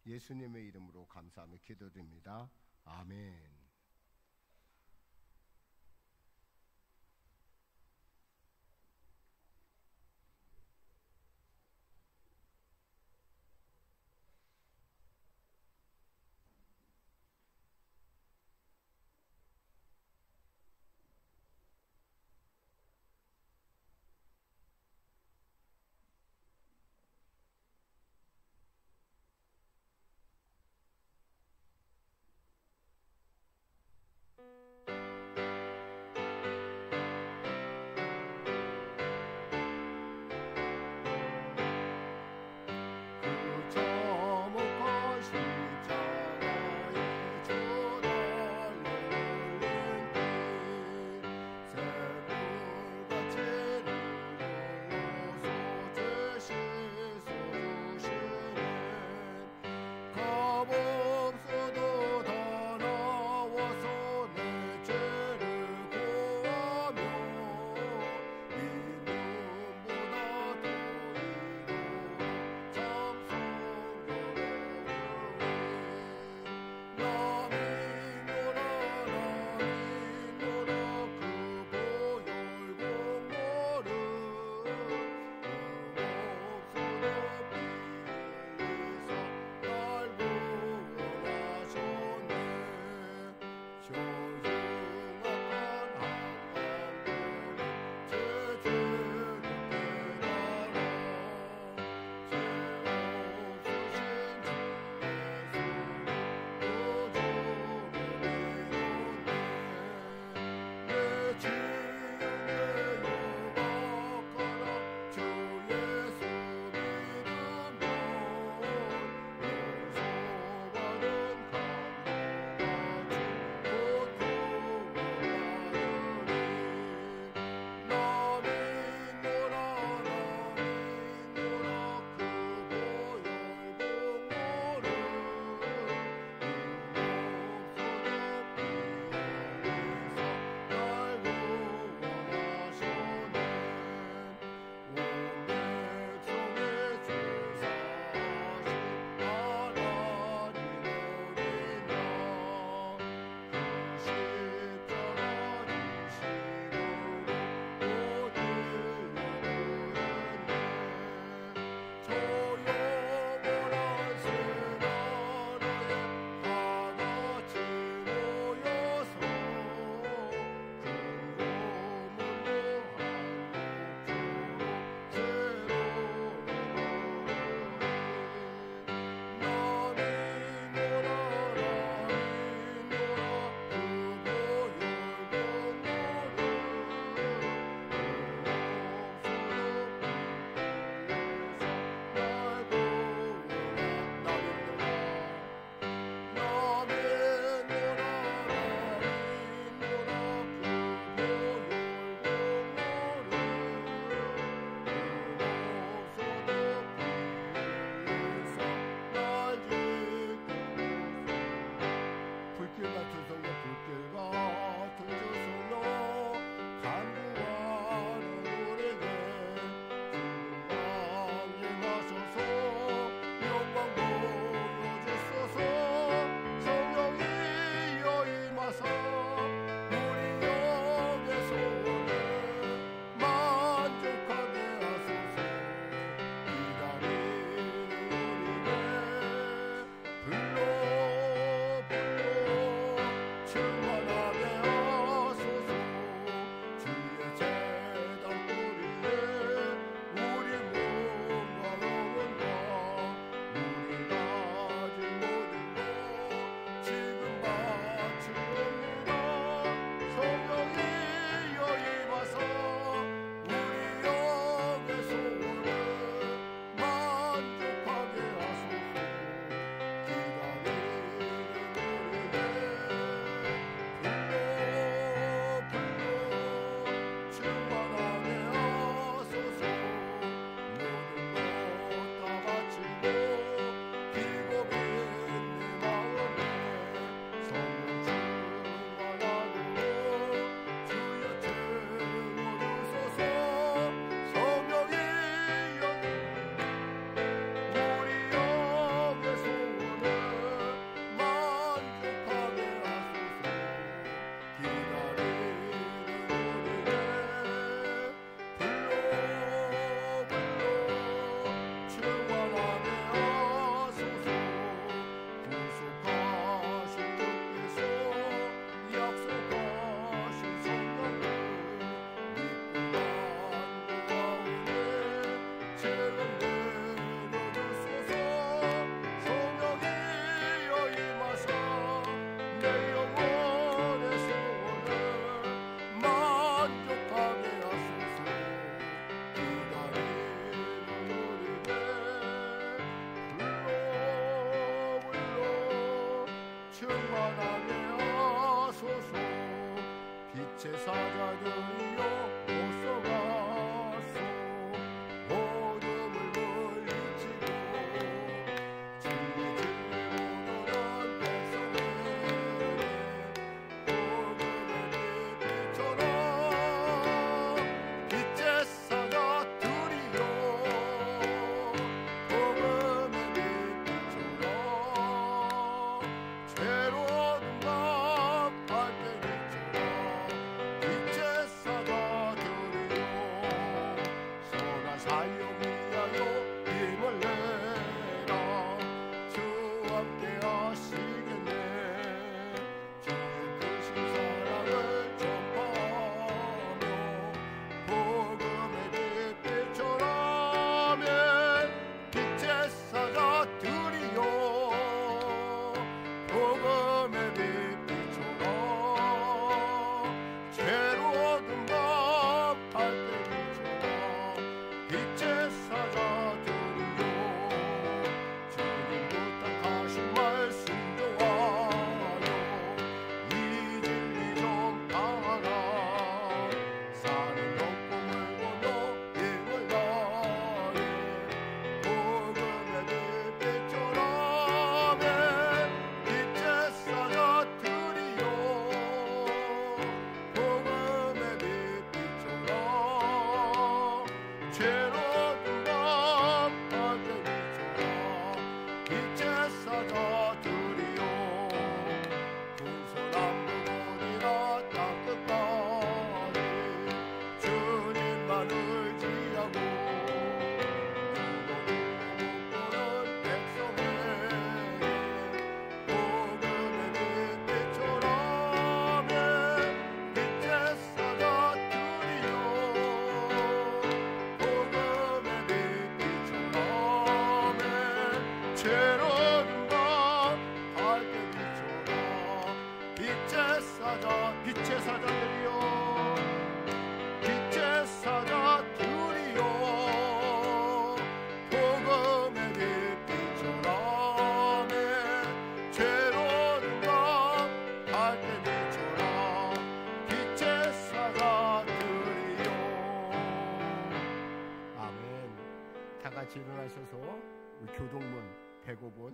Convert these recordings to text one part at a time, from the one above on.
예수님의 이름으로 감사하며 기도드립니다. 아멘.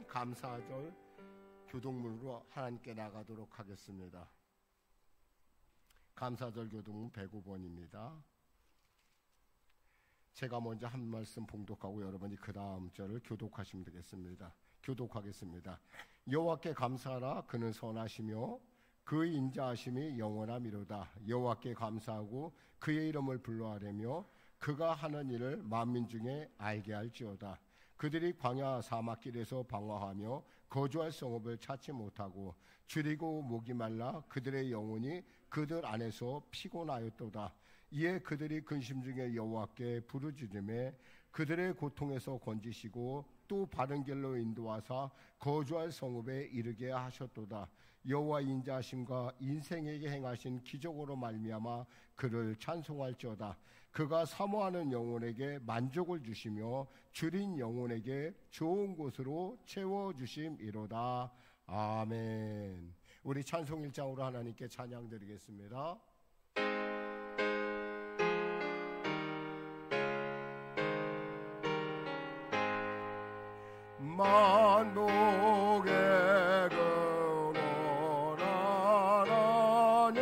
100번 감사절 교독문으로 하나님께 나가도록 하겠습니다. 감사절 교독문 105번입니다. 제가 먼저 한 말씀 봉독하고 여러분이 그 다음 절을 교독하시면 되겠습니다. 교독하겠습니다. 여호와께 감사하라. 그는 선하시며 그 인자하심이 영원하미로다. 여호와께 감사하고 그의 이름을 불러하려며 그가 하는 일을 만민 중에 알게 할지어다. 그들이 광야 사막길에서 방황하며 거주할 성읍을 찾지 못하고 줄이고 목이 말라 그들의 영혼이 그들 안에서 피곤하였도다. 이에 그들이 근심 중에 여호와께 부르짖으매 그들의 고통에서 건지시고 또 바른 길로 인도하사 거주할 성읍에 이르게 하셨도다. 여호와 인자하심과 인생에게 행하신 기적으로 말미암아 그를 찬송할지어다. 그가 사모하는 영혼에게 만족을 주시며 줄인 영혼에게 좋은 곳으로 채워주심이로다. 아멘. 우리 찬송 1장으로 하나님께 찬양 드리겠습니다. 만복의 근원 하나님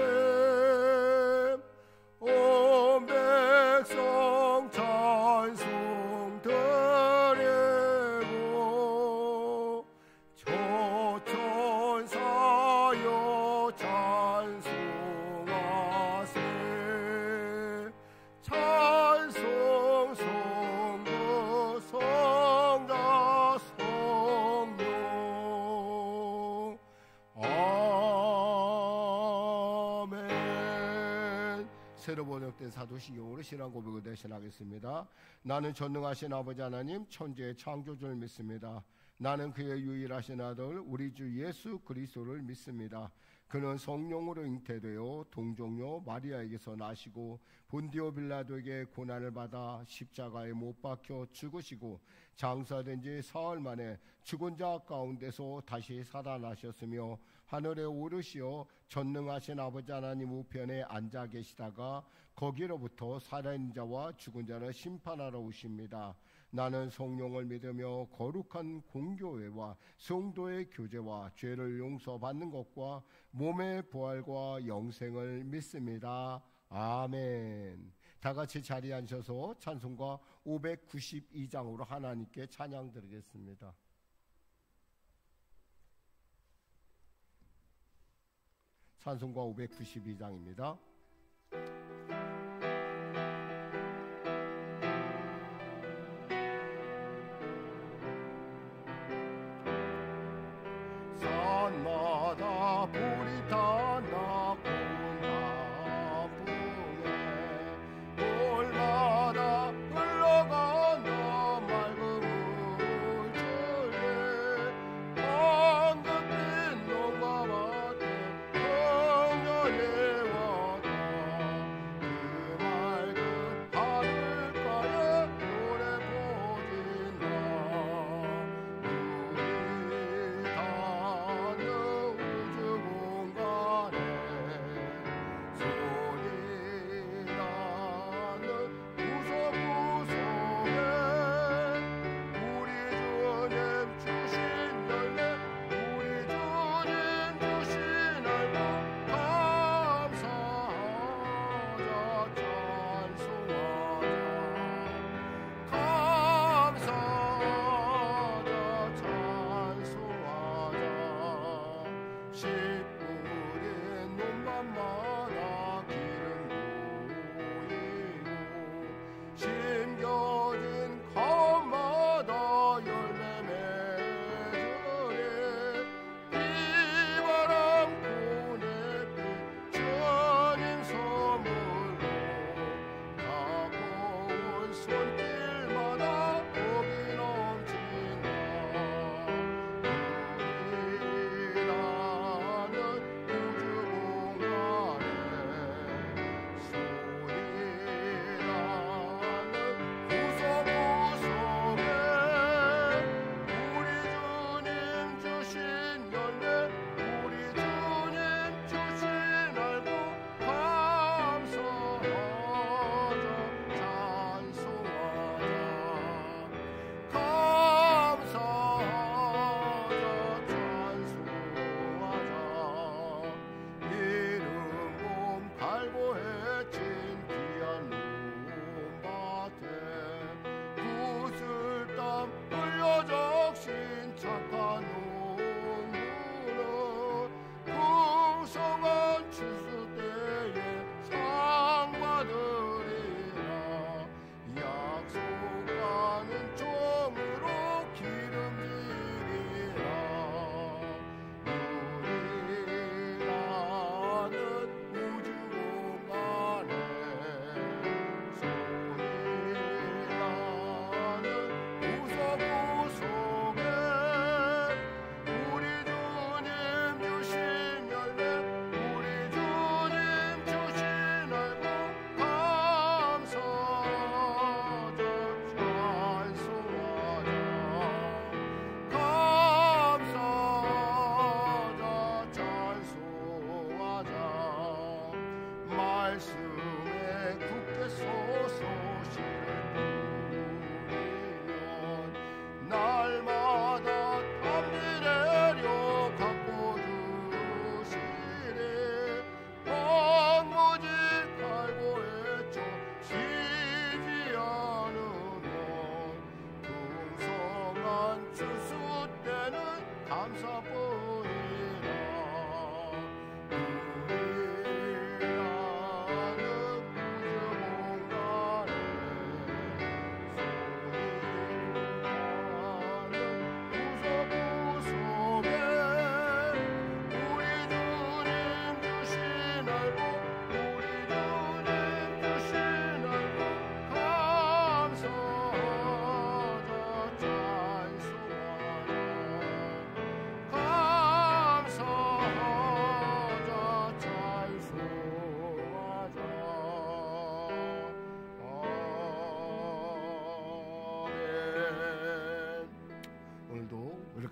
온 백성 찬송 드리고 초천사여 찬송하세 찬송 성부 성자 성령 아멘. 새로 번역된 사도신경으로 신앙 고백을 대신하겠습니다. 나는 전능하신 아버지 하나님 천지의 창조주를 믿습니다. 나는 그의 유일하신 아들 우리 주 예수 그리스도를 믿습니다. 그는 성령으로 잉태되어 동정녀 마리아에게서 나시고 본디오 빌라도에게 고난을 받아 십자가에 못 박혀 죽으시고 장사된 지 사흘 만에 죽은 자 가운데서 다시 살아나셨으며 하늘에 오르시어 전능하신 아버지 하나님 우편에 앉아 계시다가 거기로부터 살아있는 자와 죽은 자를 심판하러 오십니다. 나는 성령을 믿으며 거룩한 공교회와 성도의 교제와 죄를 용서받는 것과 몸의 부활과 영생을 믿습니다. 아멘. 다 같이 자리에 앉으셔서 찬송가 592장으로 하나님께 찬양 드리겠습니다. 찬송가 592장입니다. 산마다 불이 타나고 나무에 돌마다 흘러가나 맑은 물줄에 황금빛 농가 밭에 청년이 왔다. 그 맑은 하늘가에 노래 보진다. 우리 다 우주 공간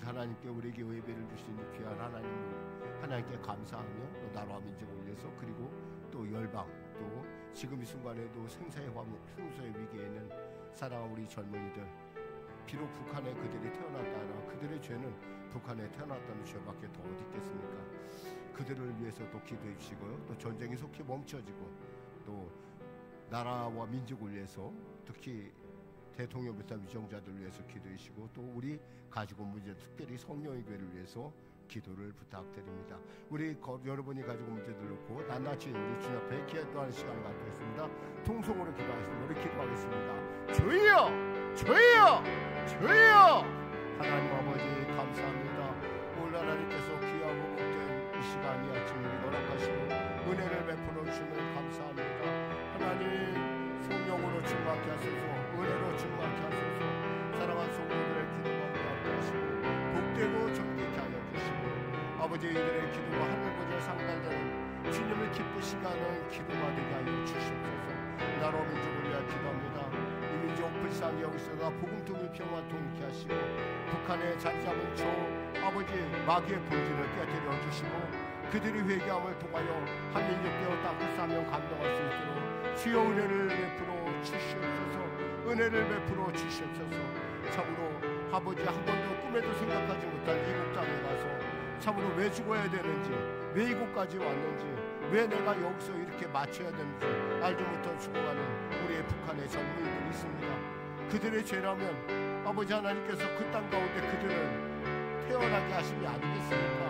하나님께 우리에게 예배를 주시는 귀한 하나님께 감사하며 또 나라와 민족을 위해서 그리고 또 열방 또 지금 이 순간에도 생사의 위기에는 사랑하는 우리 젊은이들 비록 북한에 그들이 태어났다나 그들의 죄는 북한에 태어났다는 죄밖에 더 어디 있겠습니까? 그들을 위해서 또 기도해 주시고요. 또 전쟁이 속히 멈춰지고 또 나라와 민족을 위해서 특히 대통령부터 위정자들을 위해서 기도해 주시고 또 우리 가지고 문제 특별히 성령의 교회를 위해서 기도를 부탁드립니다. 우리 여러분이 가지고 문제들 놓고 낱낱이 우리 주님 앞에 기도하는 시간을 갖겠습니다. 통성으로 기도하겠습니다. 우리 기도하겠습니다. 주여! 주여! 주여! 하나님 아버지 감사합니다. 오늘 하나님께서 귀하고 복된 이 시간이 아침을 허락하시고 은혜를 베풀어 주시면 감사합니다. 하나님 성령으로 충만케 하소서, 은혜로 충만케 하소서, 사랑하는 성도들의 기도가 함께 하시고 복되고 정직케 하여 주시고 아버지 이들의 기도가 하늘보다 상달되는 주님을 기쁘시게 하는 기도가 되게 하여 주시옵소서. 나라 민족을 위하여 기도합니다. 이 민족 불쌍히 여기서다 복음통일 평화통 있게 하시고 북한에 자리 잡은 저 아버지 마귀의 본질을 깨뜨려 주시고 그들이 회개함을 통하여 한민족되어 땅끝 사명 감당할 수 있도록 주여 은혜를 베풀어 주시옵소서. 은혜를 베풀어 주시옵소서. 참으로 아버지 한 번도 꿈에도 생각하지 못한 이국 땅에 가서 참으로 왜 죽어야 되는지, 왜 이곳까지 왔는지, 왜 내가 여기서 이렇게 맞춰야 되는지 알지 못한 죽어가는 우리의 북한의 젊은이들이 있습니다. 그들의 죄라면 아버지 하나님께서 그 땅 가운데 그들을 태어나게 하심이 아니겠습니까?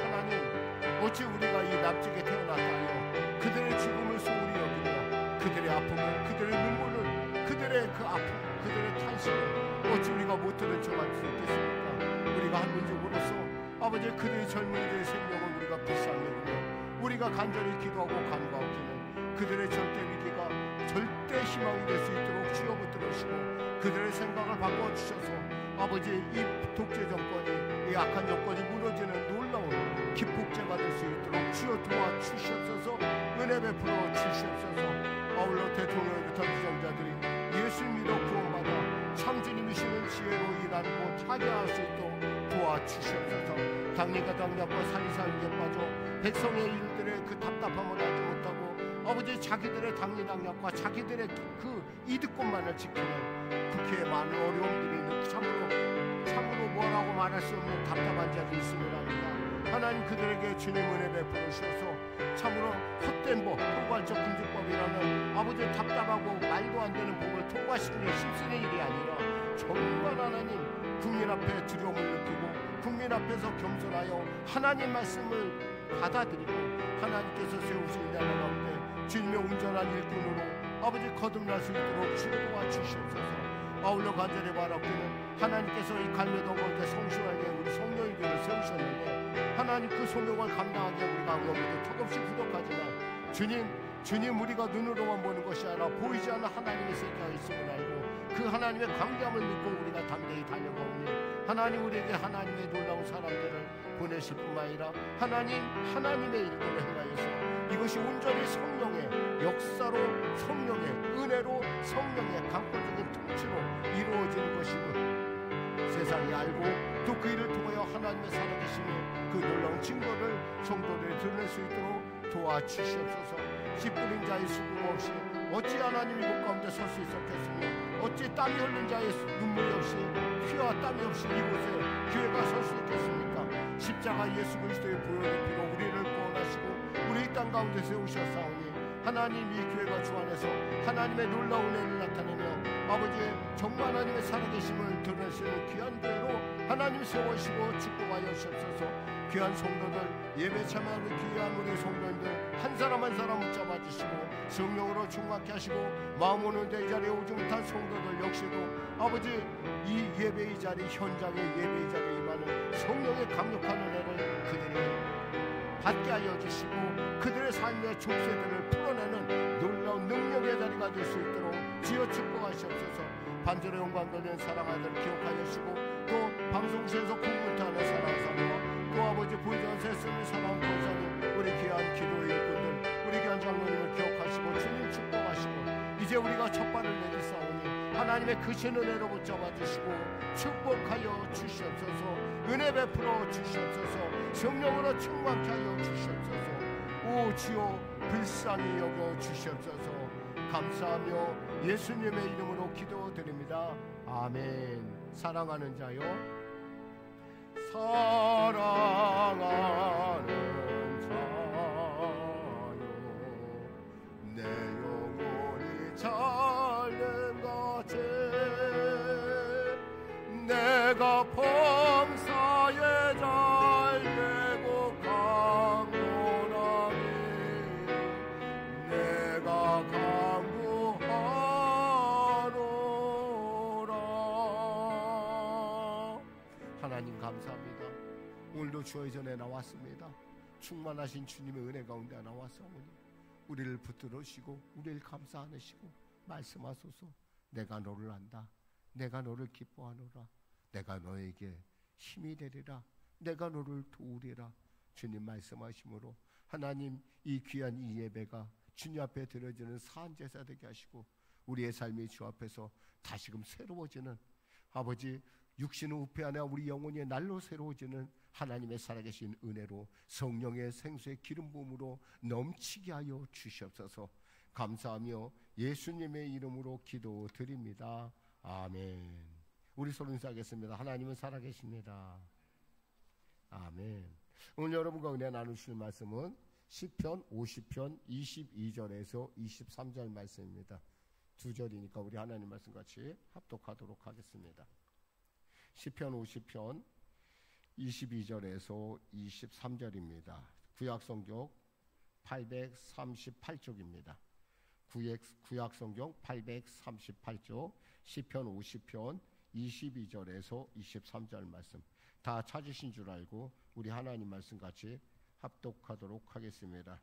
하나님 어찌 우리가 이 납작에 태어났다 하여 그들의 죽음을 소홀히 여기며 그들의 아픔을, 그들의 눈물을, 그들의 그 아픔, 그들의 탄식을 어찌 우리가 못 들은 척할 수 있겠습니까? 우리가 한 민족으로서 아버지 그들의 젊은이들의 생명을 우리가 불쌍히 여기며 우리가 간절히 기도하고 간구하기는 그들의 절대 위기가 절대 희망이 될 수 있도록 주여 붙들으시고 그들의 생각을 바꿔주셔서 아버지 이 독재 정권이, 이 악한 정권이 무너지는 놀라운 기폭제가 될 수 있도록 주여 도와주시옵소서. 은혜 베풀어 주시옵소서. 아울러 대통령부터 위정자들이 예수 믿어 구원받아 참주님이시는 지혜로 일하고 차지할 수 있도록 도와주시옵소서. 당리가 당잡고 산이산에 빠져 백성의 일들의 그 답답함을 알지 못하고 아버지 자기들의 당리당략과 자기들의 그 이득권만을 지키는 국회에 많은 어려움들이 있는 참으로 뭐라고 말할 수 없는 답답한 자들이 있음을 압니다. 하나님 그들에게 주님 은혜 베풀어 주셔서 참으로 헛된 법, 포괄적 군주법이라는 아버지 답답하고 말도 안 되는 법을 통과시키는 힘쓰는 일이 아니라 정말 하나님 국민 앞에 두려움을 느끼고 국민 앞에서 겸손하여 하나님 말씀을 받아들이고 하나님께서 세우신 나라 가운데 주님의 온전한 일꾼으로 아버지 거듭날 수 있도록 주여 도와주시옵소서. 아울러 간절히 바라기는 하나님께서 이 갈매동 가운데 성실하게 우리 성령의 교회를 세우셨는데 하나님 그 소명을 감당하게 우리가 아무것도 턱없이 부족하지만 주님 우리가 눈으로만 보는 것이 아니라 보이지 않는 하나님의 세계가 있음을 알고 그 하나님의 광대함을 믿고 우리가 담대히 달려가오니 하나님 우리에게 하나님의 놀라운 사람들을 보내실 뿐만 아니라 하나님의 일들을 행하여서 이것이 온전히 성령의 역사로, 성령의 은혜로, 성령의 강권적인 통치로 이루어지는 것임을 세상이 알고 또 그 일을 통하여 하나님의 살아계심의 그 놀라운 증거를 성도들이 드러낼 수 있도록 도와주시옵소서. 씨 뿌린 자의 수금 없이 어찌 하나님 이곳 가운데 설 수 있었겠으며 어찌 땀이 흘린 자의 눈물이 없이 피와 땀이 없이 이곳에 교회가 설 수 있겠습니까? 십자가 예수 그리스도의 보혈의 피로 우리를 구원하시고 우리 이 땅 가운데 세우셨사오니 하나님 이 교회가 주 안에서 하나님의 놀라운 은혜를 나타내며 아버지 정말 하나님의 살아계심을 드러내시는 귀한 교회로 하나님 세우시고 축복하여 주옵소서. 귀한 성도들 예배 참여하는 귀한 우리 성도님들 한 사람 한 사람 붙잡아 주시고 성령으로 충만케 하시고 마음 오는데 이 자리에 오지 못한 성도들 역시도 아버지 이 예배 이 자리 현장의 예배 이 자리에 임하는 성령의 강력한 은혜를 그들이 받게 하여 주시고 그들의 삶의 족쇄들을 풀어내는 놀라운 능력의 자리가 될 수 있도록 주여 축복하시옵소서. 반절의 영광 돌리는 사랑아들 기억하여 주시고 또 방송국에서 공물터 안에 살아가서 또 아버지 보이전세 쓰는 사랑 권사님 우리 귀한 기도의 일꾼들 우리 귀한 장로님을 기억하시고 주님 축복하시고 이제 우리가 첫 발을 내딛사오니 하나님의 크신 은혜로 붙잡아 주시고 축복하여 주시옵소서. 은혜 베풀어 주시옵소서. 성령으로 충만케 하여 주시옵소서. 오 주여 불쌍히 여겨 주시옵소서. 감사하며 예수님의 이름으로 기도드립니다. 아멘. 사랑하는 자여 사랑하는 자여 내 영혼이 잘는같이 내가 범사에 잘되고 강건하니 내가 강구하노라. 하나님 감사합니다. 오늘도 주의 전에 나왔습니다. 충만하신 주님의 은혜 가운데 나와서오니 우리를 붙들으시고 우리를 감사 안으시고 말씀하소서. 내가 너를 안다. 내가 너를 기뻐하노라. 내가 너에게 힘이 되리라. 내가 너를 도우리라. 주님 말씀하심으로 하나님 이 귀한 이 예배가 주님 앞에 드려지는 사한제사 되게 하시고 우리의 삶이 주 앞에서 다시금 새로워지는 아버지 육신은 우패하나 우리 영혼이 날로 새로워지는 하나님의 살아계신 은혜로 성령의 생수의 기름 부음으로 넘치게 하여 주시옵소서. 감사하며 예수님의 이름으로 기도드립니다. 아멘. 우리 서로 인사하겠습니다. 하나님은 살아계십니다. 아멘. 오늘 여러분과 은혜 나누실 말씀은 시편 50편 22절에서 23절 말씀입니다. 두 절이니까 우리 하나님 말씀 같이 합독하도록 하겠습니다. 시편 50편 22절에서 23절입니다. 구약성경 838쪽입니다. 구약성경 838쪽 시편 50편 22절에서 23절 말씀 다 찾으신 줄 알고 우리 하나님 말씀 같이 합독하도록 하겠습니다.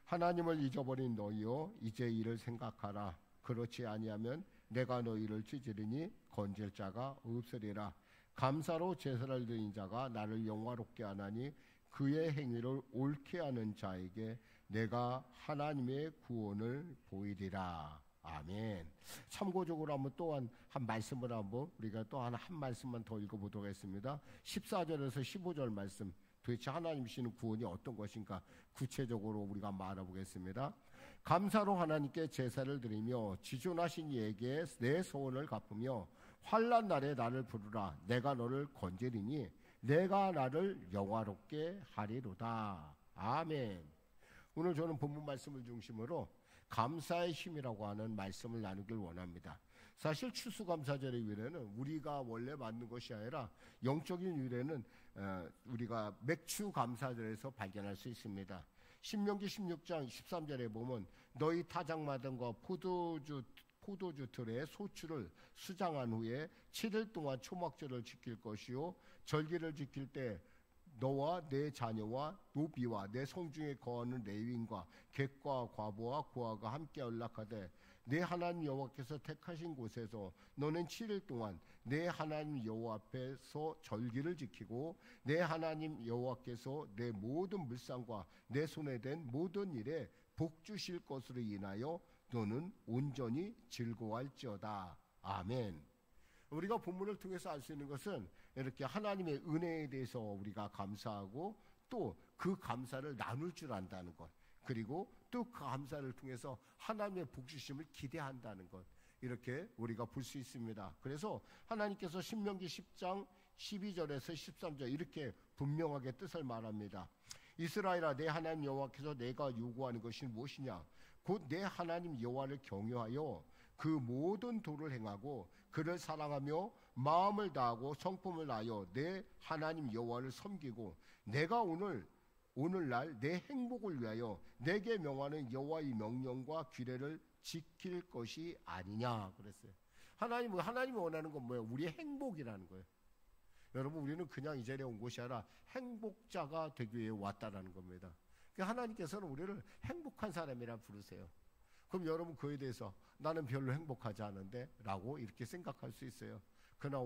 하나님을 잊어버린 너희여 이제 이를 생각하라. 그렇지 아니하면 내가 너희를 찢으리니 건질 자가 없으리라. 감사로 제사를 드린 자가 나를 영화롭게 하나니 그의 행위를 옳게 하는 자에게 내가 하나님의 구원을 보이리라. 아멘. 참고적으로 한번 또한 한 말씀을 한번 우리가 또 한 말씀만 더 읽어보도록 하겠습니다. 14절에서 15절 말씀 도대체 하나님 주시는 구원이 어떤 것인가 구체적으로 우리가 말해보겠습니다. 감사로 하나님께 제사를 드리며 지존하신 이에게 내 소원을 갚으며 환난 날에 나를 부르라. 내가 너를 건지리니 내가 나를 영화롭게 하리로다. 아멘. 오늘 저는 본문 말씀을 중심으로 감사의 힘이라고 하는 말씀을 나누길 원합니다. 사실 추수감사절의 유래는 우리가 원래 만든 것이 아니라 영적인 유래는 우리가 맥추감사절에서 발견할 수 있습니다. 신명기 16장 13절에 보면 너희 타작마당과 포도주 틀에 소출을 수장한 후에 7일 동안 초막절을 지킬 것이요 절기를 지킬 때 너와 내 자녀와 노비와 내 성중에 거하는 레위인과 객과 과부와 고아가 함께 연락하되 내 하나님 여호와께서 택하신 곳에서 너는 7일 동안 내 하나님 여호와 앞에서 절기를 지키고 내 하나님 여호와께서 내 모든 물상과 내 손에 댄 모든 일에 복 주실 것으로 인하여 너는 온전히 즐거워할지어다. 아멘. 우리가 본문을 통해서 알 수 있는 것은 이렇게 하나님의 은혜에 대해서 우리가 감사하고 또 그 감사를 나눌 줄 안다는 것, 그리고 또 그 감사를 통해서 하나님의 복 주심을 기대한다는 것, 이렇게 우리가 볼 수 있습니다. 그래서 하나님께서 신명기 10장 12절에서 13절 이렇게 분명하게 뜻을 말합니다. 이스라엘아, 내 하나님 여호와께서 내가 요구하는 것이 무엇이냐? 곧 내 하나님 여호와를 경외하여 그 모든 도를 행하고 그를 사랑하며 마음을 다하고 성품을 다하여 내 하나님 여호와를 섬기고 내가 오늘날 내 행복을 위하여 내게 명하는 여호와의 명령과 규례를 지킬 것이 아니냐 그랬어요. 하나님이 원하는 건 뭐예요? 우리의 행복이라는 거예요. 여러분, 우리는 그냥 이 자리에 온 것이 아니라 행복자가 되기 위해 왔다라는 겁니다. 하나님께서는 우리를 행복한 사람이라 부르세요. 그럼 여러분, 그에 대해서 나는 별로 행복하지 않은데 라고 이렇게 생각할 수 있어요. 그러나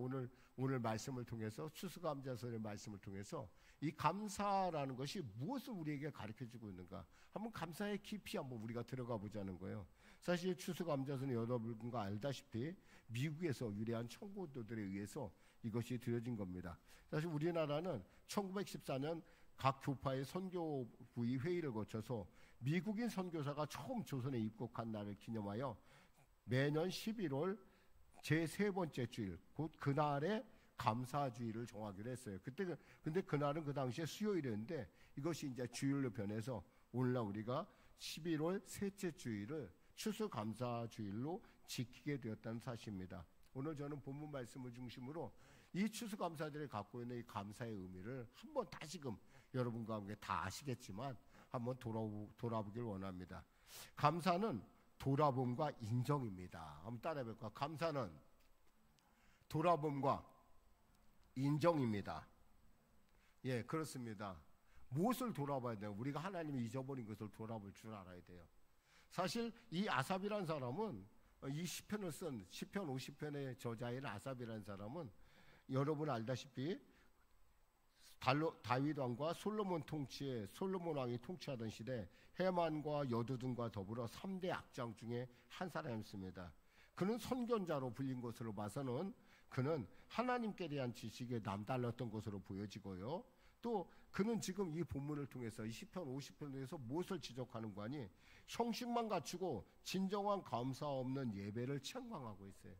오늘 말씀을 통해서, 추수감사절의 말씀을 통해서 이 감사라는 것이 무엇을 우리에게 가르쳐주고 있는가, 한번 감사의 깊이 한번 우리가 들어가 보자는 거예요. 사실 추수감사절은 여러분과 알다시피 미국에서 유래한 청교도들에 의해서 이것이 드려진 겁니다. 사실 우리나라는 1914년 각 교파의 선교부의 회의를 거쳐서 미국인 선교사가 처음 조선에 입국한 날을 기념하여 매년 11월 제3번째 주일, 곧 그날에 감사주일을 정하기로 했어요. 근데 그날은 그 당시에 수요일이었는데 이것이 이제 주일로 변해서 오늘날 우리가 11월 셋째 주일을 추수감사주일로 지키게 되었다는 사실입니다. 오늘 저는 본문 말씀을 중심으로 이 추수감사절이 갖고 있는 이 감사의 의미를 한번 다시금 여러분과 함께 다 아시겠지만 한번 돌아보길 원합니다. 감사는 돌아봄과 인정입니다. 한번 따라해볼까요? 감사는 돌아봄과 인정입니다. 예, 그렇습니다. 무엇을 돌아봐야 돼요? 우리가 하나님이 잊어버린 것을 돌아볼 줄 알아야 돼요. 사실 이 아삽이라는 사람은, 이 시편을 쓴 시편 50편의 저자인 아삽이라는 사람은 여러분 알다시피 다윗 왕과 솔로몬 왕이 통치하던 시대 해만과 여두둔과 더불어 3대 악장 중에 한 사람이었습니다. 그는 선견자로 불린 것으로 봐서는 그는 하나님께 대한 지식에 남달랐던 것으로 보여지고요. 또 그는 지금 이 본문을 통해서 이 시편 50편을 통해서 무엇을 지적하는 거니? 형식만 갖추고 진정한 감사 없는 예배를 책망하고 있어요.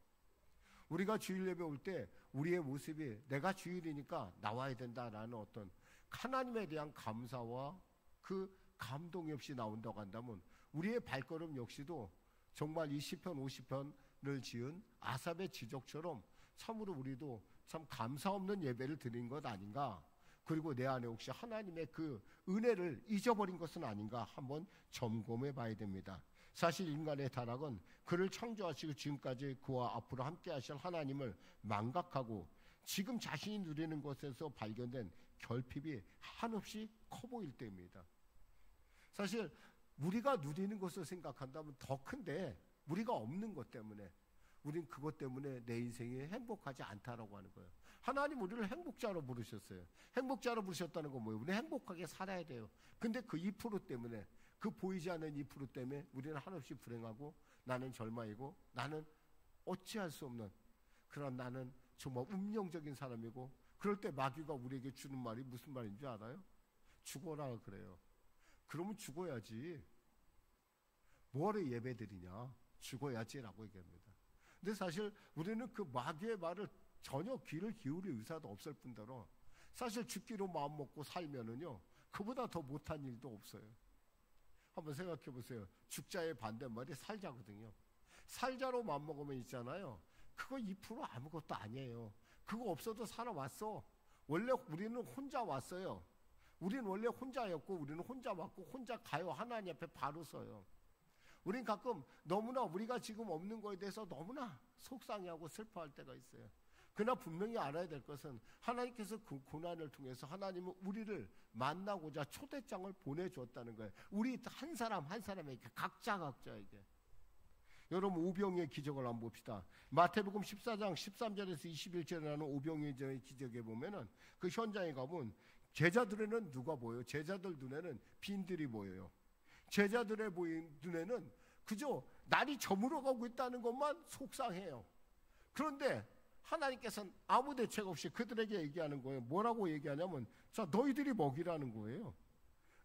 우리가 주일 예배 올 때 우리의 모습이 내가 주일이니까 나와야 된다라는 어떤 하나님에 대한 감사와 그 감동이 없이 나온다고 한다면 우리의 발걸음 역시도 정말 이 시편 50편을 지은 아삽의 지적처럼 참으로 우리도 참 감사 없는 예배를 드린 것 아닌가, 그리고 내 안에 혹시 하나님의 그 은혜를 잊어버린 것은 아닌가 한번 점검해 봐야 됩니다. 사실 인간의 타락은 그를 창조하시고 지금까지 그와 앞으로 함께 하실 하나님을 망각하고 지금 자신이 누리는 것에서 발견된 결핍이 한없이 커 보일 때입니다. 사실 우리가 누리는 것을 생각한다면 더 큰데 우리가 없는 것 때문에 우린 그것 때문에 내 인생이 행복하지 않다라고 하는 거예요. 하나님 우리를 행복자로 부르셨어요. 행복자로 부르셨다는 건 뭐예요? 우리는 행복하게 살아야 돼요. 근데 그 2% 때문에, 그 보이지 않는 2% 때문에 우리는 한없이 불행하고 나는 절망이고 나는 어찌할 수 없는 그런, 나는 정말 운명적인 사람이고, 그럴 때 마귀가 우리에게 주는 말이 무슨 말인 줄 알아요? 죽어라 그래요. 그러면 죽어야지. 뭐하러 예배드리냐? 죽어야지라고 얘기합니다. 근데 사실 우리는 그 마귀의 말을 전혀 귀를 기울일 의사도 없을 뿐더러 사실 죽기로 마음먹고 살면은요 그보다 더 못한 일도 없어요. 한번 생각해 보세요. 죽자의 반대말이 살자거든요. 살자로 마음먹으면 있잖아요, 그거 2% 아무것도 아니에요. 그거 없어도 살아왔어. 원래 우리는 혼자 왔어요. 우리는 원래 혼자였고 우리는 혼자 왔고 혼자 가요. 하나님 앞에 바로 서요. 우린 가끔 너무나 우리가 지금 없는 거에 대해서 너무나 속상해하고 슬퍼할 때가 있어요. 그러나 분명히 알아야 될 것은 하나님께서 그 고난을 통해서 하나님은 우리를 만나고자 초대장을 보내주었다는 거예요. 우리 한 사람 한 사람에게, 각자에게. 여러분, 오병이의 기적을 한번 봅시다. 마태복음 14장 13절에서 21절에 나오는 오병이의 기적에 보면은 그 현장에 가면 제자들에는 누가 보여요? 제자들 눈에는 빈들이 보여요. 제자들의 눈에는 그저 날이 저물어가고 있다는 것만 속상해요. 그런데 하나님께서는 아무 대책 없이 그들에게 얘기하는 거예요. 뭐라고 얘기하냐면, 자, 너희들이 먹이라는 거예요.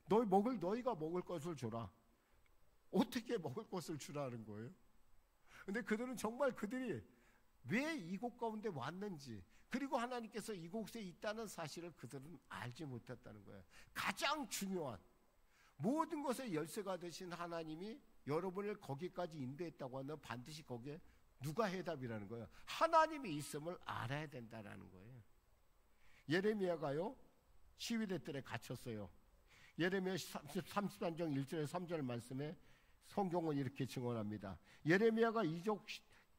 너희가 먹을 것을 줘라. 어떻게 먹을 것을 주라는 거예요? 근데 그들은 정말 그들이 왜 이곳 가운데 왔는지, 그리고 하나님께서 이곳에 있다는 사실을 그들은 알지 못했다는 거예요. 가장 중요한 모든 것의 열쇠가 되신 하나님이 여러분을 거기까지 인도했다고 하면 반드시 거기에 누가 해답이라는 거예요? 하나님이 있음을 알아야 된다는 거예요. 예레미야가요 시위대 뜰에 갇혔어요. 예레미야 33장 1절에 3절 말씀에 성경은 이렇게 증언합니다. 예레미야가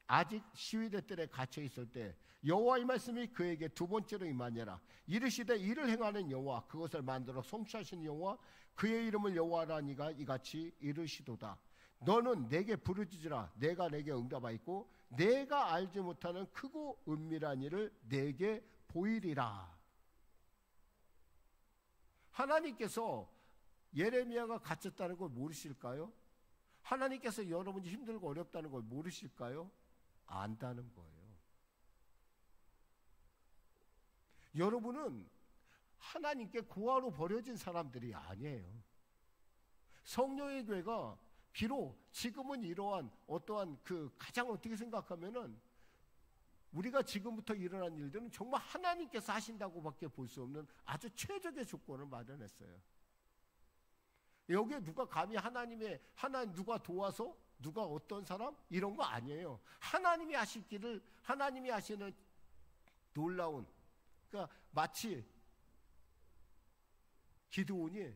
아직 시위대 뜰에 갇혀 있을 때 여호와의 말씀이 그에게 두 번째로 임하니라. 이르시되 이를 행하는 여호와, 그것을 만들어 성취하신 여호와, 그의 이름을 여호와라니가 이같이 이르시도다. 너는 내게 부르짖으라. 내가 내게 응답하였고 내가 알지 못하는 크고 은밀한 일을 내게 보이리라. 하나님께서 예레미야가 갇혔다는 걸 모르실까요? 하나님께서 여러분이 힘들고 어렵다는 걸 모르실까요? 안다는 거예요. 여러분은 하나님께 고아로 버려진 사람들이 아니에요. 성령의 교회가 비록 지금은 이러한 어떠한 가장 어떻게 생각하면은 우리가 지금부터 일어난 일들은 정말 하나님께서 하신다고밖에 볼 수 없는 아주 최적의 조건을 마련했어요. 여기에 누가 감히 하나님 누가 도와서 누가 어떤 사람 이런 거 아니에요. 하나님이 하실 길을 하나님이 하시는 놀라운, 그러니까 마치 기드온이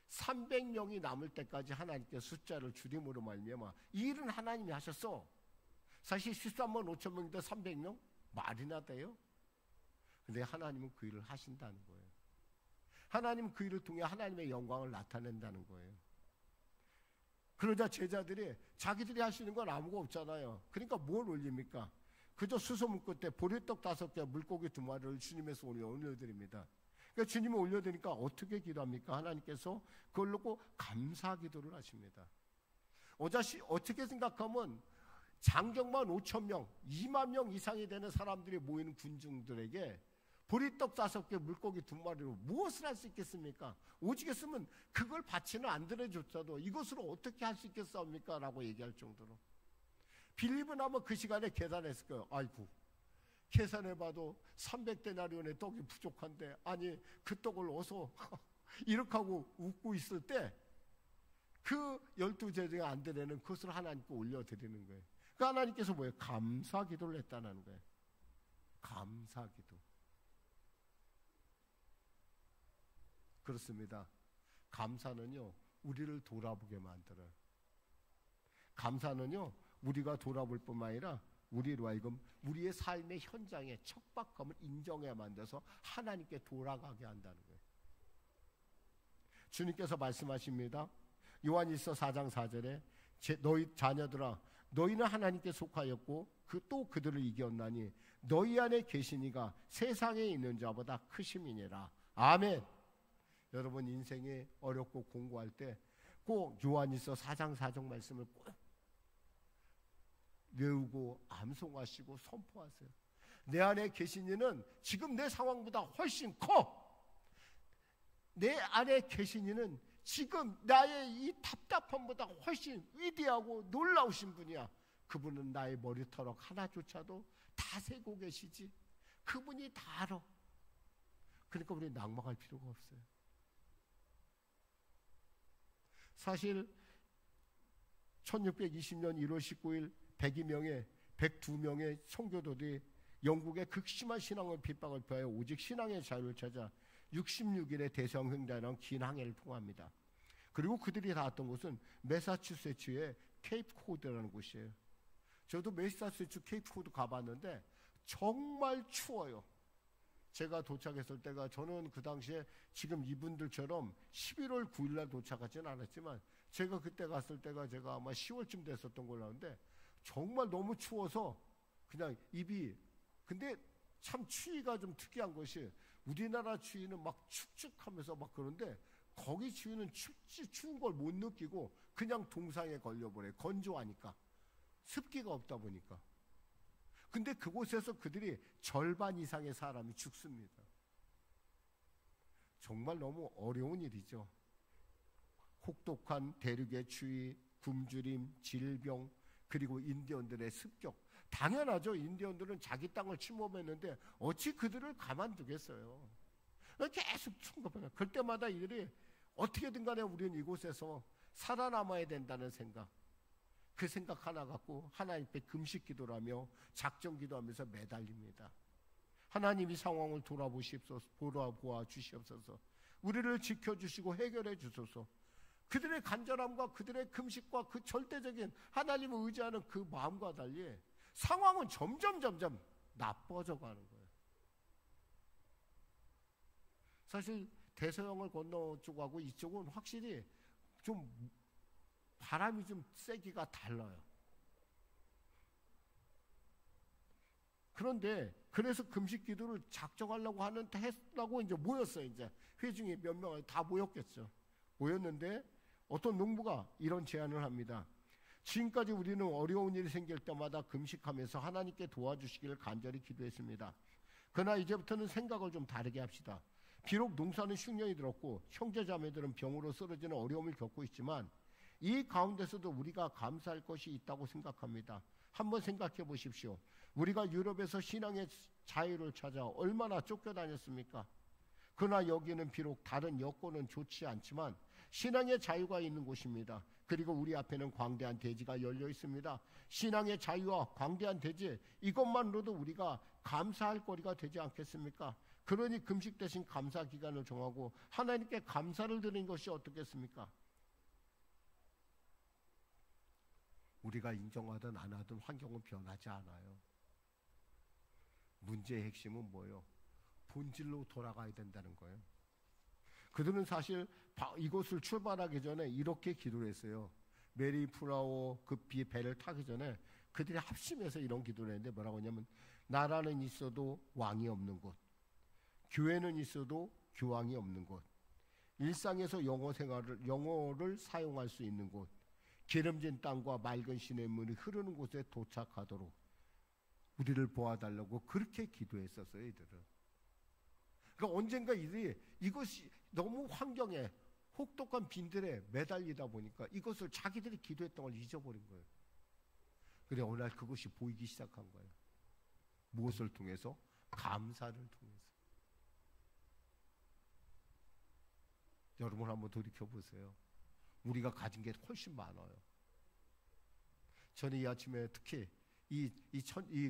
300명이 남을 때까지 하나님께 숫자를 줄임으로 말미암아 이 일은 하나님이 하셨어. 사실 13만 5천 명인데 300명 말이나 돼요. 근데 하나님은 그 일을 하신다는 거예요. 하나님은 그 일을 통해 하나님의 영광을 나타낸다는 거예요. 그러자 제자들이 자기들이 할 수 있는 건 아무것도 없잖아요. 그러니까 뭘 올립니까? 그저 수소문 끝에 보리떡 5개, 물고기 2마리를 주님에서 올려드립니다. 그러니까 주님이 올려드리니까 어떻게 기도합니까? 하나님께서 그걸 놓고 감사 기도를 하십니다. 어떻게 생각하면 장정만 5천 명, 2만 명 이상이 되는 사람들이 모이는 군중들에게 보리떡 5개, 물고기 2마리로 무엇을 할 수 있겠습니까? 오직 했으면 그걸 바치는 안드레조차도 이것으로 어떻게 할 수 있겠습니까? 라고 얘기할 정도로. 빌립은 아마 그 시간에 계산했을 거예요. 아이고, 계산해봐도 300데나리온의 떡이 부족한데, 아니 그 떡을 어서 이렇게 하고 웃고 있을 때 그 12제자 중에 안드레는 그것을 하나님께 올려드리는 거예요. 그 하나님께서 뭐예요? 감사 기도를 했다는 거예요. 감사 기도. 그렇습니다. 감사는요 우리를 돌아보게 만들어요. 감사는요 우리가 돌아볼 뿐만 아니라 우리로 하여금 우리의 삶의 현장에 척박함을 인정해 만들어서 하나님께 돌아가게 한다는 거예요. 주님께서 말씀하십니다. 요한일서 4장 4절에 너희 자녀들아 너희는 하나님께 속하였고 또 그들을 이겼나니 너희 안에 계신 이가 세상에 있는 자보다 크심이니라. 아멘. 여러분 인생이 어렵고 공부할 때 꼭 요한일서 4장 4절 말씀을 꼭 외우고 암송하시고 선포하세요. 내 안에 계신 이는 지금 내 상황보다 훨씬 커. 내 안에 계신 이는 지금 나의 이 답답함보다 훨씬 위대하고 놀라우신 분이야. 그분은 나의 머리털럭 하나조차도 다 세고 계시지. 그분이 다 알아. 그러니까 우리 낙망할 필요가 없어요. 사실 1620년 1월 19일 102명의 청교도들이 영국의 극심한 신앙의 핍박을 피하여 오직 신앙의 자유를 찾아 66일의 대성횡단이라는 긴 항해를 통합니다. 그리고 그들이 닿았던 곳은 매사추세츠의 케이프 코드라는 곳이에요. 저도 매사추세츠 케이프 코드 가봤는데 정말 추워요. 제가 도착했을 때가 저는 그 당시에 지금 이분들처럼 11월 9일날 도착하지는 않았지만 제가 그때 갔을 때가 제가 아마 10월쯤 됐었던 걸로 아는데 정말 너무 추워서 그냥 입이 근데 참 추위가 좀 특이한 것이 우리나라 추위는 막 축축하면서 막 그런데 거기 추위는 추운 걸 못 느끼고 그냥 동상에 걸려버려요. 건조하니까 습기가 없다 보니까. 근데 그곳에서 그들이 절반 이상의 사람이 죽습니다. 정말 너무 어려운 일이죠. 혹독한 대륙의 추위, 굶주림, 질병, 그리고 인디언들의 습격, 당연하죠. 인디언들은 자기 땅을 침범했는데 어찌 그들을 가만두겠어요. 계속 충돌해요. 그럴 때마다 이들이 어떻게든 간에 우리는 이곳에서 살아남아야 된다는 생각, 그 생각 하나 갖고 하나님 앞에 금식 기도를 하며 작정 기도하면서 매달립니다. 하나님이 상황을 돌아보아 주시옵소서. 우리를 지켜주시고 해결해 주소서. 그들의 간절함과 그들의 금식과 그 절대적인 하나님을 의지하는 그 마음과 달리 상황은 점점 나빠져 가는 거예요. 사실 대서양을 건너 쪽하고 이쪽은 확실히 좀 바람이 좀 세기가 달라요. 그런데 그래서 금식 기도를 작정하려고 했다고 이제 모였어요. 이제 회중이 몇 명 다 모였겠죠. 모였는데 어떤 농부가 이런 제안을 합니다. 지금까지 우리는 어려운 일이 생길 때마다 금식하면서 하나님께 도와주시기를 간절히 기도했습니다. 그러나 이제부터는 생각을 좀 다르게 합시다. 비록 농사는 흉년이 들었고 형제자매들은 병으로 쓰러지는 어려움을 겪고 있지만 이 가운데서도 우리가 감사할 것이 있다고 생각합니다. 한번 생각해 보십시오. 우리가 유럽에서 신앙의 자유를 찾아 얼마나 쫓겨다녔습니까? 그러나 여기는 비록 다른 여건은 좋지 않지만 신앙의 자유가 있는 곳입니다. 그리고 우리 앞에는 광대한 대지가 열려 있습니다. 신앙의 자유와 광대한 대지, 이것만으로도 우리가 감사할 거리가 되지 않겠습니까? 그러니 금식 대신 감사 기간을 정하고 하나님께 감사를 드리는 것이 어떻겠습니까? 우리가 인정하든 안 하든 환경은 변하지 않아요. 문제의 핵심은 뭐예요? 본질로 돌아가야 된다는 거예요. 그들은 사실 이곳을 출발하기 전에 이렇게 기도를 했어요. 메리 프라오 급히 배를 타기 전에 그들이 합심해서 이런 기도를 했는데 뭐라고 하냐면, 나라는 있어도 왕이 없는 곳, 교회는 있어도 교황이 없는 곳, 일상에서 영어를 사용할 수 있는 곳, 기름진 땅과 맑은 시냇물이 흐르는 곳에 도착하도록 우리를 보아달라고 그렇게 기도했었어요. 이들은. 그러니까 언젠가 이들이 이것이 너무 환경에 혹독한 빈들에 매달리다 보니까 이것을 자기들이 기도했던 걸 잊어버린 거예요. 그래 어느 날 그것이 보이기 시작한 거예요. 무엇을 통해서? 감사를 통해서. 여러분 한번 돌이켜보세요. 우리가 가진 게 훨씬 많아요. 저는 이 아침에 특히 이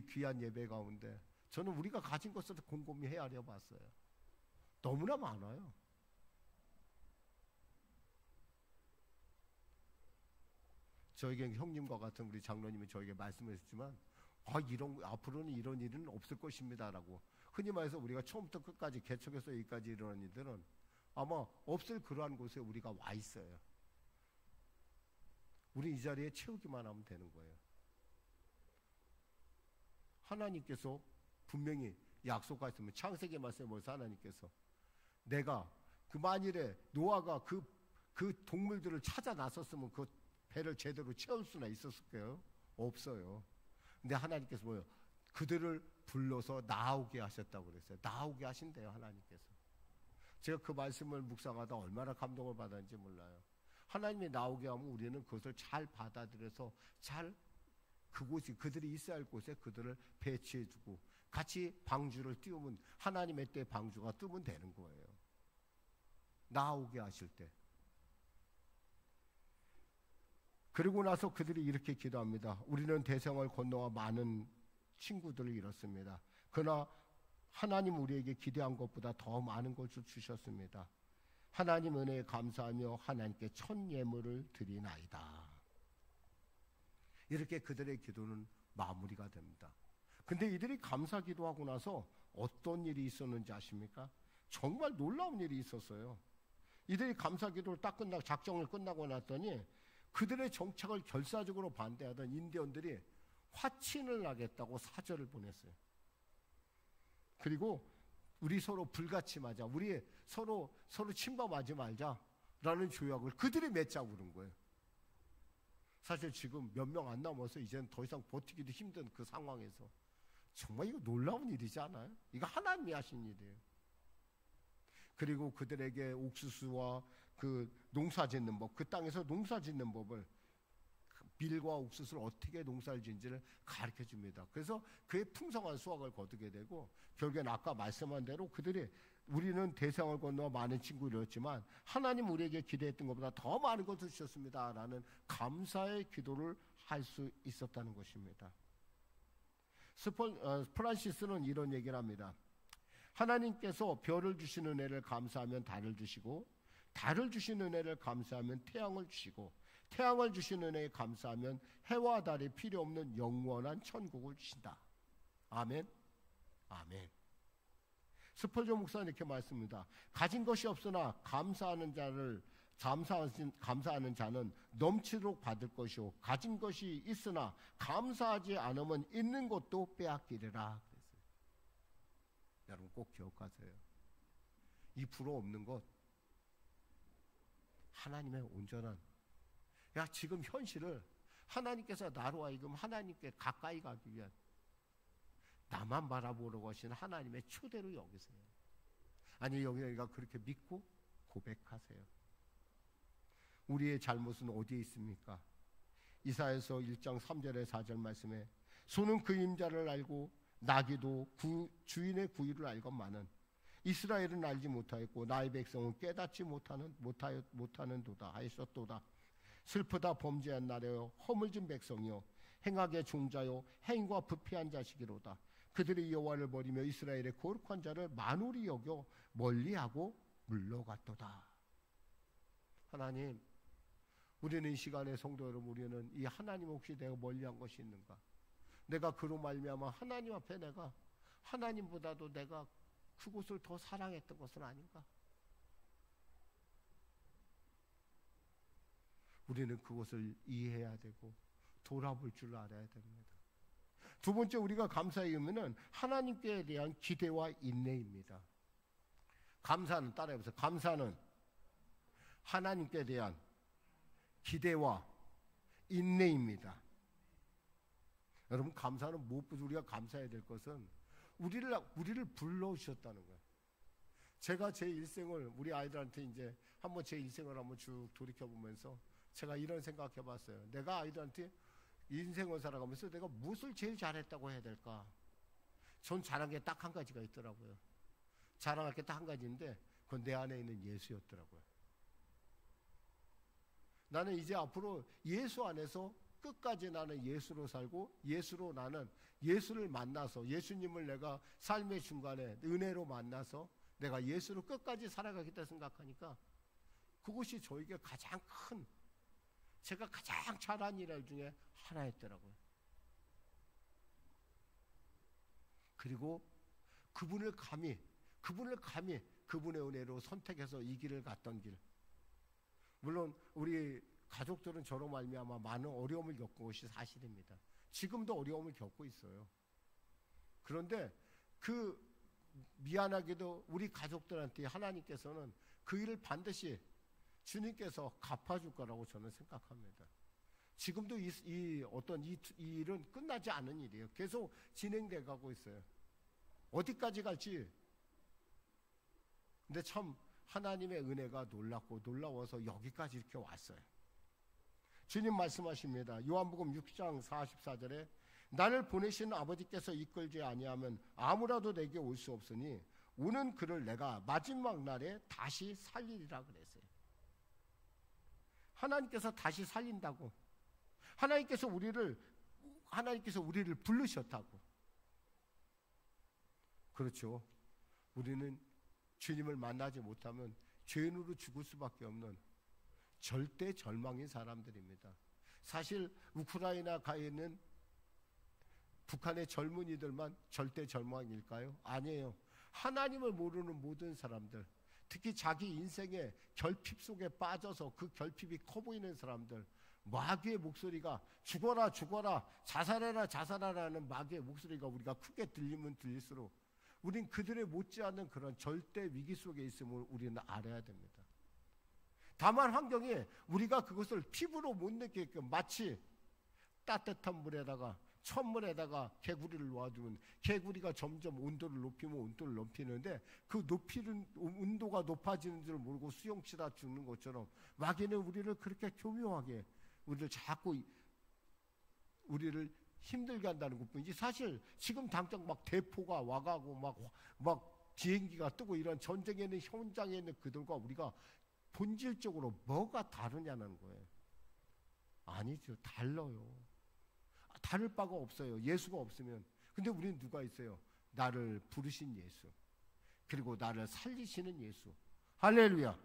귀한 예배 가운데 저는 우리가 가진 것을 곰곰이 헤아려 봤어요. 너무나 많아요. 저에게 형님과 같은 우리 장로님이 저에게 말씀하셨지만, 앞으로는 이런 일은 없을 것입니다라고. 흔히 말해서 우리가 처음부터 끝까지 개척에서 여기까지 이런 일들은 아마 없을 그러한 곳에 우리가 와 있어요. 우리 이 자리에 채우기만 하면 되는 거예요. 하나님께서 분명히 약속하셨으면, 창세기 말씀에 뭐서 하나님께서 내가 만일에 노아가 그 동물들을 찾아 나섰으면 그 배를 제대로 채울 수나 있었을까요? 없어요. 근데 하나님께서 뭐예요? 그들을 불러서 나오게 하셨다고 그랬어요. 나오게 하신대요, 하나님께서. 제가 그 말씀을 묵상하다 얼마나 감동을 받았는지 몰라요. 하나님이 나오게 하면 우리는 그것을 잘 받아들여서 잘 그곳이 그들이 있어야 할 곳에 그들을 배치해주고 같이 방주를 띄우면 하나님의 때 방주가 뜨면 되는 거예요. 나오게 하실 때. 그리고 나서 그들이 이렇게 기도합니다. 우리는 대성을 건너와 많은 친구들을 잃었습니다. 그러나 하나님 우리에게 기대한 것보다 더 많은 것을 주셨습니다. 하나님 은혜에 감사하며 하나님께 첫 예물을 드리나이다. 이렇게 그들의 기도는 마무리가 됩니다. 근데 이들이 감사 기도하고 나서 어떤 일이 있었는지 아십니까? 정말 놀라운 일이 있었어요. 이들이 감사 기도를 딱 끝나고 작정을 끝나고 났더니 그들의 정책을 결사적으로 반대하던 인디언들이 화친을 하겠다고 사절을 보냈어요. 그리고 우리 서로 불같이 맞아, 우리 서로 침범하지 말자라는 조약을 그들이 맺자고 그런 거예요. 사실 지금 몇 명 안 남아서 이제는 더 이상 버티기도 힘든 그 상황에서 정말 이거 놀라운 일이지 않아요? 이거 하나님이 하신 일이에요. 그리고 그들에게 옥수수와 그 농사 짓는 법, 그 땅에서 농사 짓는 법을 밀과 옥수수를 어떻게 농사를 지은지를 가르쳐 줍니다. 그래서 그의 풍성한 수확을 거두게 되고, 결국엔 아까 말씀한 대로 그들이 우리는 대상을 건너 많은 친구를 얻었지만 하나님 우리에게 기대했던 것보다 더 많은 것을 주셨습니다 라는 감사의 기도를 할 수 있었다는 것입니다. 프란시스는 이런 얘기를 합니다. 하나님께서 별을 주시는 은혜를 감사하면 달을 주시고, 달을 주시는 은혜를 감사하면 태양을 주시고, 태양을 주시는 은혜에 감사하면 해와 달이 필요 없는 영원한 천국을 주신다. 아멘. 아멘. 스펄전 목사는 이렇게 말씀합니다. 가진 것이 없으나 감사하는 자는 넘치도록 받을 것이요, 가진 것이 있으나 감사하지 않으면 있는 것도 빼앗기리라. 그랬어요. 여러분 꼭 기억하세요. 이 불어 없는 것, 하나님의 온전한, 지금 현실을 하나님께서 나로 하여금 하나님께 가까이 가기 위한, 나만 바라보려고 하시는 하나님의 초대로 여기세요. 아니, 여기가 그렇게 믿고 고백하세요. 우리의 잘못은 어디에 있습니까? 이사야서 1장 3절에 4절 말씀에 소는 그 임자를 알고 나귀도 주인의 구유를 알건만은 이스라엘은 알지 못하였고 나의 백성은 깨닫지 못하는도다 하였었도다. 슬프다 범죄한 나라여, 허물진 백성이여, 행악의 종자여, 행과 부패한 자식이로다. 그들이 여호와를 버리며 이스라엘의 거룩한 자를 만홀히 여겨 멀리하고 물러갔도다. 하나님, 우리는 이 시간에 성도 여러분, 우리는 이 하나님 혹시 내가 멀리한 것이 있는가? 내가 그로 말미암아 하나님 앞에 내가 하나님보다도 내가 그곳을 더 사랑했던 것은 아닌가? 우리는 그것을 이해해야 되고 돌아볼 줄 알아야 됩니다. 두 번째, 우리가 감사의 의미는 하나님께 대한 기대와 인내입니다. 감사는, 따라해보세요. 감사는 하나님께 대한 기대와 인내입니다. 여러분, 감사는 무엇보다 우리가 감사해야 될 것은 우리를 불러주셨다는 거예요. 제가 제 일생을 우리 아이들한테 이제 한번 제 일생을 한번 쭉 돌이켜보면서 제가 이런 생각해 봤어요. 내가 아이들한테 인생을 살아가면서 내가 무엇을 제일 잘했다고 해야 될까? 전 잘한 게 딱 한 가지가 있더라고요. 자랑할 게 딱 한 가지인데 그건 내 안에 있는 예수였더라고요. 나는 이제 앞으로 예수 안에서 끝까지 나는 예수로 살고, 예수로 나는 예수를 만나서, 예수님을 내가 삶의 중간에 은혜로 만나서 내가 예수로 끝까지 살아가겠다 생각하니까 그것이 저에게 가장 큰, 제가 가장 잘한 일 중에 하나였더라고요. 그리고 그분을 감히 그분의 은혜로 선택해서 이 길을 갔던 길. 물론 우리 가족들은 저로 말미암아 많은 어려움을 겪은 것이 사실입니다. 지금도 어려움을 겪고 있어요. 그런데 그 미안하게도 우리 가족들한테 하나님께서는 그 일을 반드시 주님께서 갚아줄 거라고 저는 생각합니다. 지금도 이 일은 끝나지 않은 일이에요. 계속 진행돼 가고 있어요. 어디까지 갈지. 근데 참 하나님의 은혜가 놀랍고 놀라워서 여기까지 이렇게 왔어요. 주님 말씀하십니다. 요한복음 6장 44절에 나를 보내신 아버지께서 이끌지 아니하면 아무라도 내게 올 수 없으니 오는 그를 내가 마지막 날에 다시 살리리라 그랬어요. 하나님께서 다시 살린다고. 하나님께서 우리를 부르셨다고. 그렇죠. 우리는 주님을 만나지 못하면 죄인으로 죽을 수밖에 없는 절대 절망인 사람들입니다. 사실 우크라이나 가 있는 북한의 젊은이들만 절대 절망일까요? 아니에요. 하나님을 모르는 모든 사람들, 특히 자기 인생의 결핍 속에 빠져서 그 결핍이 커 보이는 사람들, 마귀의 목소리가 죽어라 죽어라, 자살해라 자살하라는 마귀의 목소리가 우리가 크게 들리면 들릴수록 우린 그들의 못지않은 그런 절대 위기 속에 있음을 우리는 알아야 됩니다. 다만 환경이 우리가 그것을 피부로 못 느끼게끔 마치 따뜻한 물에다가 찬물에다가 개구리를 놓아두면 개구리가 점점 온도를 높이면 온도를 높이는데 그 높이는 온도가 높아지는 줄 모르고 수영치다 죽는 것처럼 마귀는 우리를 그렇게 교묘하게 우리를 자꾸 우리를 힘들게 한다는 것뿐이지, 사실 지금 당장 막 대포가 와가고 막 비행기가 뜨고 이런 전쟁에 있는 현장에 있는 그들과 우리가 본질적으로 뭐가 다르냐는 거예요. 아니죠. 달라요. 다를 바가 없어요. 예수가 없으면. 근데 우리는 누가 있어요? 나를 부르신 예수, 그리고 나를 살리시는 예수. 할렐루야.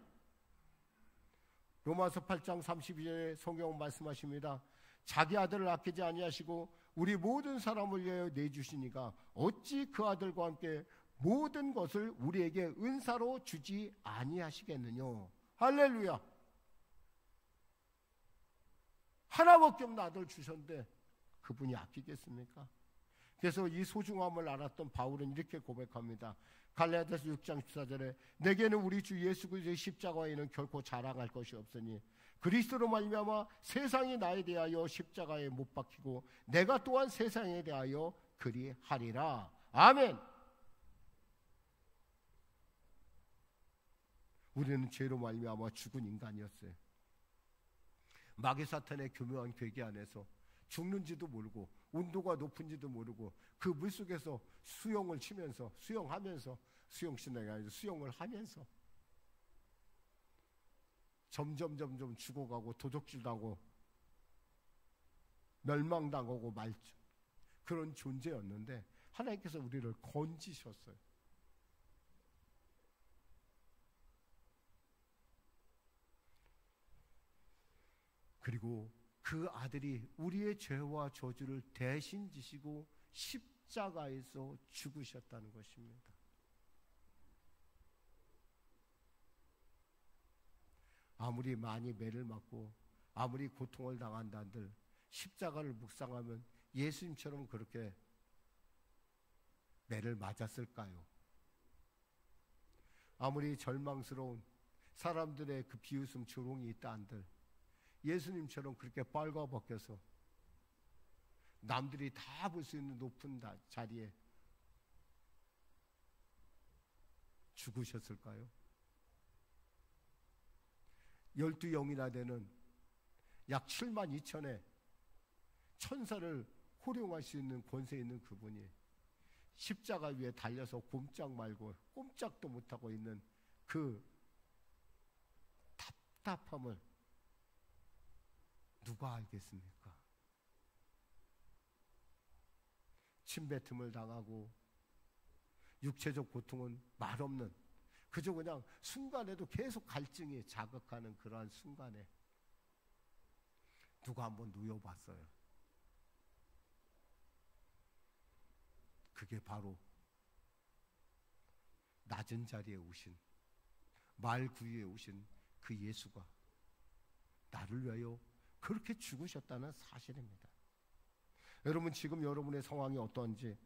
로마서 8장 32절에 성경은 말씀하십니다. 자기 아들을 아끼지 아니하시고 우리 모든 사람을 위하여 내주시니까 어찌 그 아들과 함께 모든 것을 우리에게 은사로 주지 아니하시겠느냐. 할렐루야. 하나밖에 없는 아들 주셨는데 그분이 아끼겠습니까? 그래서 이 소중함을 알았던 바울은 이렇게 고백합니다. 갈라디아서 6장 14절에 내게는 우리 주 예수 그리스도의 십자가에는 결코 자랑할 것이 없으니 그리스도로 말미암아 세상이 나에 대하여 십자가에 못 박히고 내가 또한 세상에 대하여 그리하리라. 아멘. 우리는 죄로 말미암아 죽은 인간이었어요. 마귀 사탄의 교묘한 괴계 안에서 죽는지도 모르고 온도가 높은지도 모르고 그 물속에서 수영을 치면서 수영하면서 수영신앙이 아니라 수영을 하면서 점점 죽어가고 도적질당하고 멸망당하고 말죠. 그런 존재였는데 하나님께서 우리를 건지셨어요. 그리고 그 아들이 우리의 죄와 저주를 대신 지시고 십자가에서 죽으셨다는 것입니다. 아무리 많이 매를 맞고 아무리 고통을 당한다 한들 십자가를 묵상하면 예수님처럼 그렇게 매를 맞았을까요? 아무리 절망스러운 사람들의 그 비웃음 조롱이 있다 한들 예수님처럼 그렇게 빨가벗겨서 남들이 다 볼 수 있는 높은 자리에 죽으셨을까요? 12영이나 되는 약 7만 2천의 천사를 호령할 수 있는 권세 있는 그분이 십자가 위에 달려서 꼼짝 말고 꼼짝도 못하고 있는 그 답답함을 누가 알겠습니까? 침뱉음을 당하고 육체적 고통은 말없는, 그저 그냥 순간에도 계속 갈증이 자극하는 그러한 순간에 누가 한번 누워봤어요. 그게 바로 낮은 자리에 오신, 말 구유에 오신 그 예수가 나를 위하여 그렇게 죽으셨다는 사실입니다. 여러분, 지금 여러분의 상황이 어떠한지,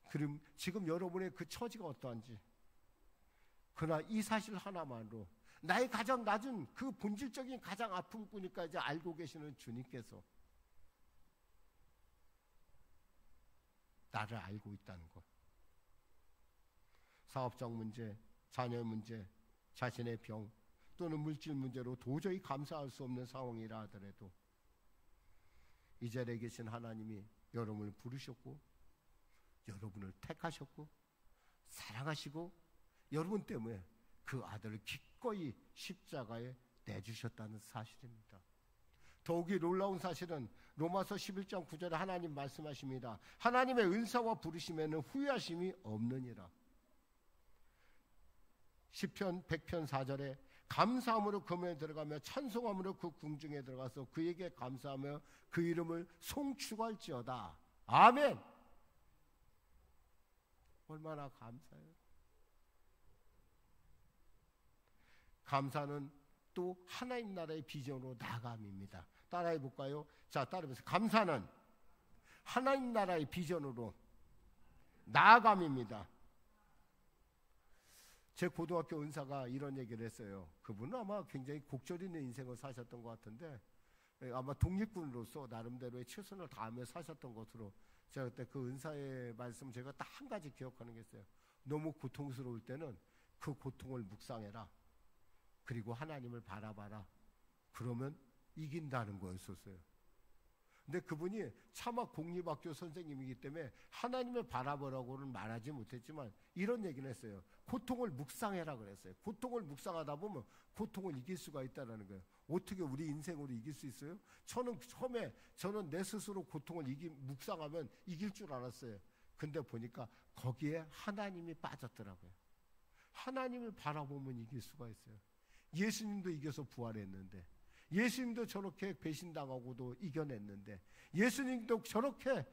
그럼 지금 여러분의 그 처지가 어떠한지, 그러나 이 사실 하나만으로 나의 가장 낮은 그 본질적인 가장 아픈 뿐이까지 알고 계시는 주님께서 나를 알고 있다는 것. 사업적 문제, 자녀 문제, 자신의 병 또는 물질 문제로 도저히 감사할 수 없는 상황이라 하더라도 이 자리에 계신 하나님이 여러분을 부르셨고 여러분을 택하셨고 사랑하시고 여러분 때문에 그 아들을 기꺼이 십자가에 내주셨다는 사실입니다. 더욱이 놀라운 사실은 로마서 11장 9절에 하나님 말씀하십니다. 하나님의 은사와 부르심에는 후회하심이 없느니라. 시편 100편 4절에 감사함으로 금에 들어가며 찬송함으로 그 궁중에 들어가서 그에게 감사하며 그 이름을 송축할지어다. 아멘. 얼마나 감사해요. 감사는 또 하나님 나라의 비전으로 나아감입니다. 따라해 볼까요? 자, 따라해보세요. 감사는 하나님 나라의 비전으로 나아감입니다. 제 고등학교 은사가 이런 얘기를 했어요. 그분은 아마 굉장히 곡절 있는 인생을 사셨던 것 같은데 아마 독립군으로서 나름대로의 최선을 다하며 사셨던 것으로 제가 그때 그 은사의 말씀 제가 딱 한 가지 기억하는 게 있어요. 너무 고통스러울 때는 그 고통을 묵상해라. 그리고 하나님을 바라봐라. 그러면 이긴다는 거였었어요. 근데 그분이 차마 공립학교 선생님이기 때문에 하나님을 바라보라고는 말하지 못했지만 이런 얘기는 했어요. 고통을 묵상해라 그랬어요. 고통을 묵상하다 보면 고통을 이길 수가 있다는 거예요. 어떻게 우리 인생으로 이길 수 있어요? 저는 처음에 내 스스로 고통을 묵상하면 이길 줄 알았어요. 근데 보니까 거기에 하나님이 빠졌더라고요. 하나님을 바라보면 이길 수가 있어요. 예수님도 이겨서 부활했는데, 예수님도 저렇게 배신당하고도 이겨냈는데, 예수님도 저렇게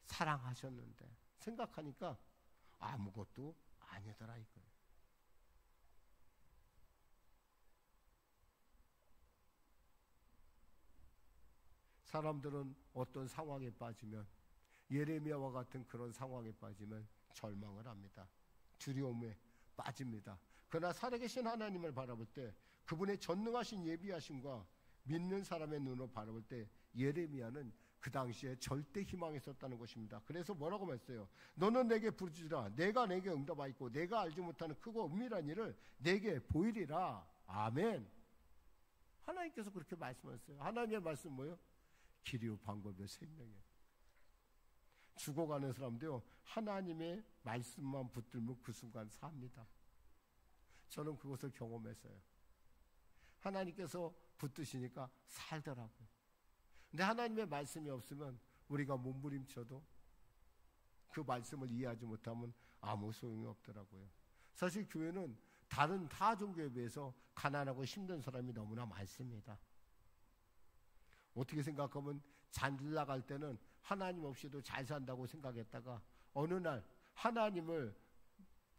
사랑하셨는데, 생각하니까 아무것도 아니더라 이거예요. 사람들은 어떤 상황에 빠지면, 예레미야와 같은 그런 상황에 빠지면 절망을 합니다. 두려움에 빠집니다. 그러나 살아계신 하나님을 바라볼 때, 그분의 전능하신 예비하심과 믿는 사람의 눈으로 바라볼 때 예레미야는 그 당시에 절대 희망이 있었다는 것입니다. 그래서 뭐라고 했어요? 너는 내게 부르짖으라. 내가 내게 응답하였고 내가 알지 못하는 크고 은밀한 일을 내게 보이리라. 아멘. 하나님께서 그렇게 말씀하셨어요. 하나님의 말씀 뭐예요? 길이요 방법이요 생명이에요. 죽어가는 사람도요 하나님의 말씀만 붙들면 그 순간 삽니다. 저는 그것을 경험했어요. 하나님께서 붙드시니까 살더라고요. 근데 하나님의 말씀이 없으면 우리가 몸부림쳐도 그 말씀을 이해하지 못하면 아무 소용이 없더라고요. 사실 교회는 다른 타 종교에 비해서 가난하고 힘든 사람이 너무나 많습니다. 어떻게 생각하면 잘 나갈 때는 하나님 없이도 잘 산다고 생각했다가 어느 날 하나님을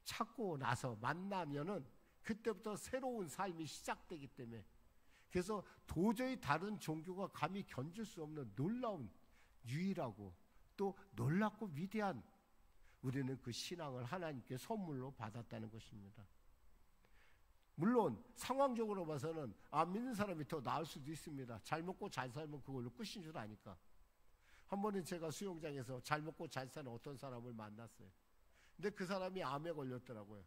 찾고 나서 만나면은 그때부터 새로운 삶이 시작되기 때문에, 그래서 도저히 다른 종교가 감히 견줄 수 없는 놀라운 유일하고 또 놀랍고 위대한 우리는 그 신앙을 하나님께 선물로 받았다는 것입니다. 물론 상황적으로 봐서는 안 믿는 사람이 더 나을 수도 있습니다. 잘 먹고 잘 살면 그걸로 끝인 줄 아니까. 한 번은 제가 수영장에서 잘 먹고 잘 사는 어떤 사람을 만났어요. 근데 그 사람이 암에 걸렸더라고요.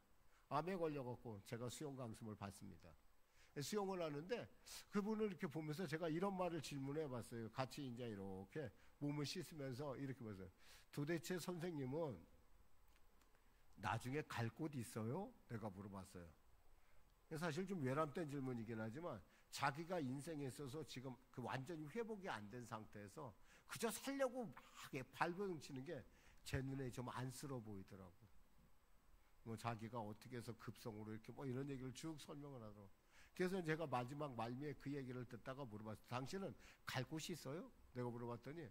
암에 걸려갖고 제가 수영 강습을 받습니다. 수영을 하는데 그분을 이렇게 보면서 제가 이런 말을 질문해 봤어요. 같이 이제 이렇게 몸을 씻으면서 이렇게 봤어요. 도대체 선생님은 나중에 갈 곳 있어요? 내가 물어봤어요. 사실 좀 외람된 질문이긴 하지만 자기가 인생에 있어서 지금 그 완전히 회복이 안 된 상태에서 그저 살려고 막 발버둥치는 게 제 눈에 좀 안쓰러워 보이더라고. 뭐 자기가 어떻게 해서 급성으로 이렇게 뭐 이런 얘기를 쭉 설명을 하더라고. 그래서 제가 마지막 말미에 그 얘기를 듣다가 물어봤어요. 당신은 갈 곳이 있어요? 내가 물어봤더니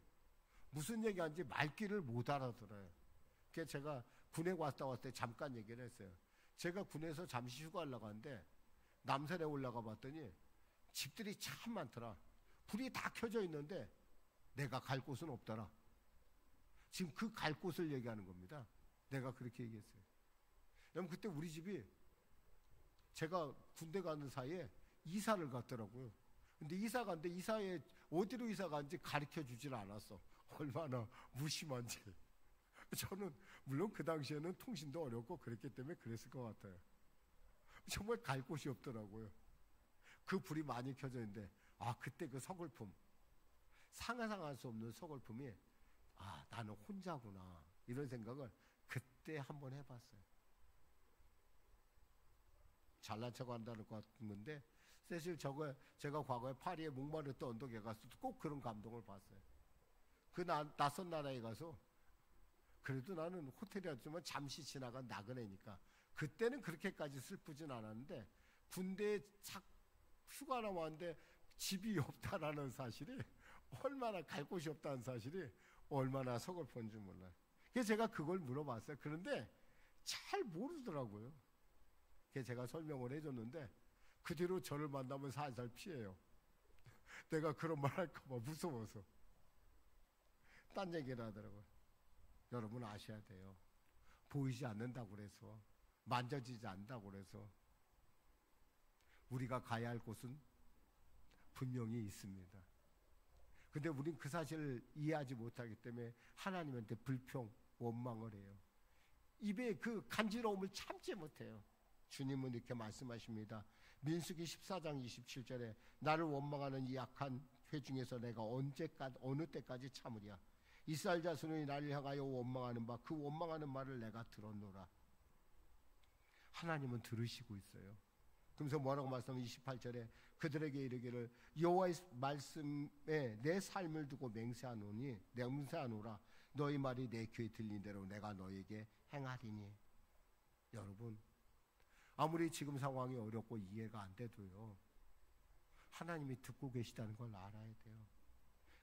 무슨 얘기하는지 말귀를 못 알아들어요. 그래서 제가 군에 왔을 때 잠깐 얘기를 했어요. 제가 군에서 잠시 휴가를 나갔는데 남산에 올라가 봤더니 집들이 참 많더라. 불이 다 켜져 있는데 내가 갈 곳은 없더라. 지금 그 갈 곳을 얘기하는 겁니다. 내가 그렇게 얘기했어요. 그럼 그때 우리 집이 제가 군대 가는 사이에 이사를 갔더라고요. 근데 이사 갔는데 이사에 어디로 이사 간지 가르쳐 주질 않았어. 얼마나 무심한지. 저는 물론 그 당시에는 통신도 어렵고 그랬기 때문에 그랬을 것 같아요. 정말 갈 곳이 없더라고요. 그 불이 많이 켜져 있는데 그때 그 서글픔, 상상할 수 없는 서글픔이 나는 혼자구나 이런 생각을 그때 한번 해봤어요. 잘난 척 한다는 것 같은 건데 사실 제가 과거에 파리에 몽마르트 언덕에 가서 꼭 그런 감동을 봤어요. 그 낯선 나라에 가서 그래도 나는 호텔이었지만 잠시 지나간 나그네니까 그때는 그렇게까지 슬프진 않았는데 군대에 휴가 나왔는데 집이 없다라는 사실이 얼마나 갈 곳이 없다는 사실이 얼마나 서글픈지 몰라요. 그래서 제가 그걸 물어봤어요. 그런데 잘 모르더라고요. 그래서 제가 설명을 해줬는데 그 뒤로 저를 만나면 살살 피해요. 내가 그런 말 할까 봐 무서워서. 딴 얘기를 하더라고요. 여러분 아셔야 돼요. 보이지 않는다고 그래서, 만져지지 않는다고 그래서 우리가 가야 할 곳은 분명히 있습니다. 근데 우린 그 사실을 이해하지 못하기 때문에 하나님한테 불평, 원망을 해요. 입에 그 간지러움을 참지 못해요. 주님은 이렇게 말씀하십니다. 민수기 14장 27절에 나를 원망하는 이 악한 회중에서 내가 언제까지 어느 때까지 참으랴. 이스라엘 자손이 나를 향하여 원망하는 바 그 원망하는 말을 내가 들었노라. 하나님은 들으시고 있어요. 그러면서 뭐라고 말씀하면 28절에 그들에게 이르기를 여호와의 말씀에 내 삶을 두고 맹세하노라. 너희 말이 내 귀에 들린 대로 내가 너에게 행하리니. 여러분, 아무리 지금 상황이 어렵고 이해가 안 돼도요, 하나님이 듣고 계시다는 걸 알아야 돼요.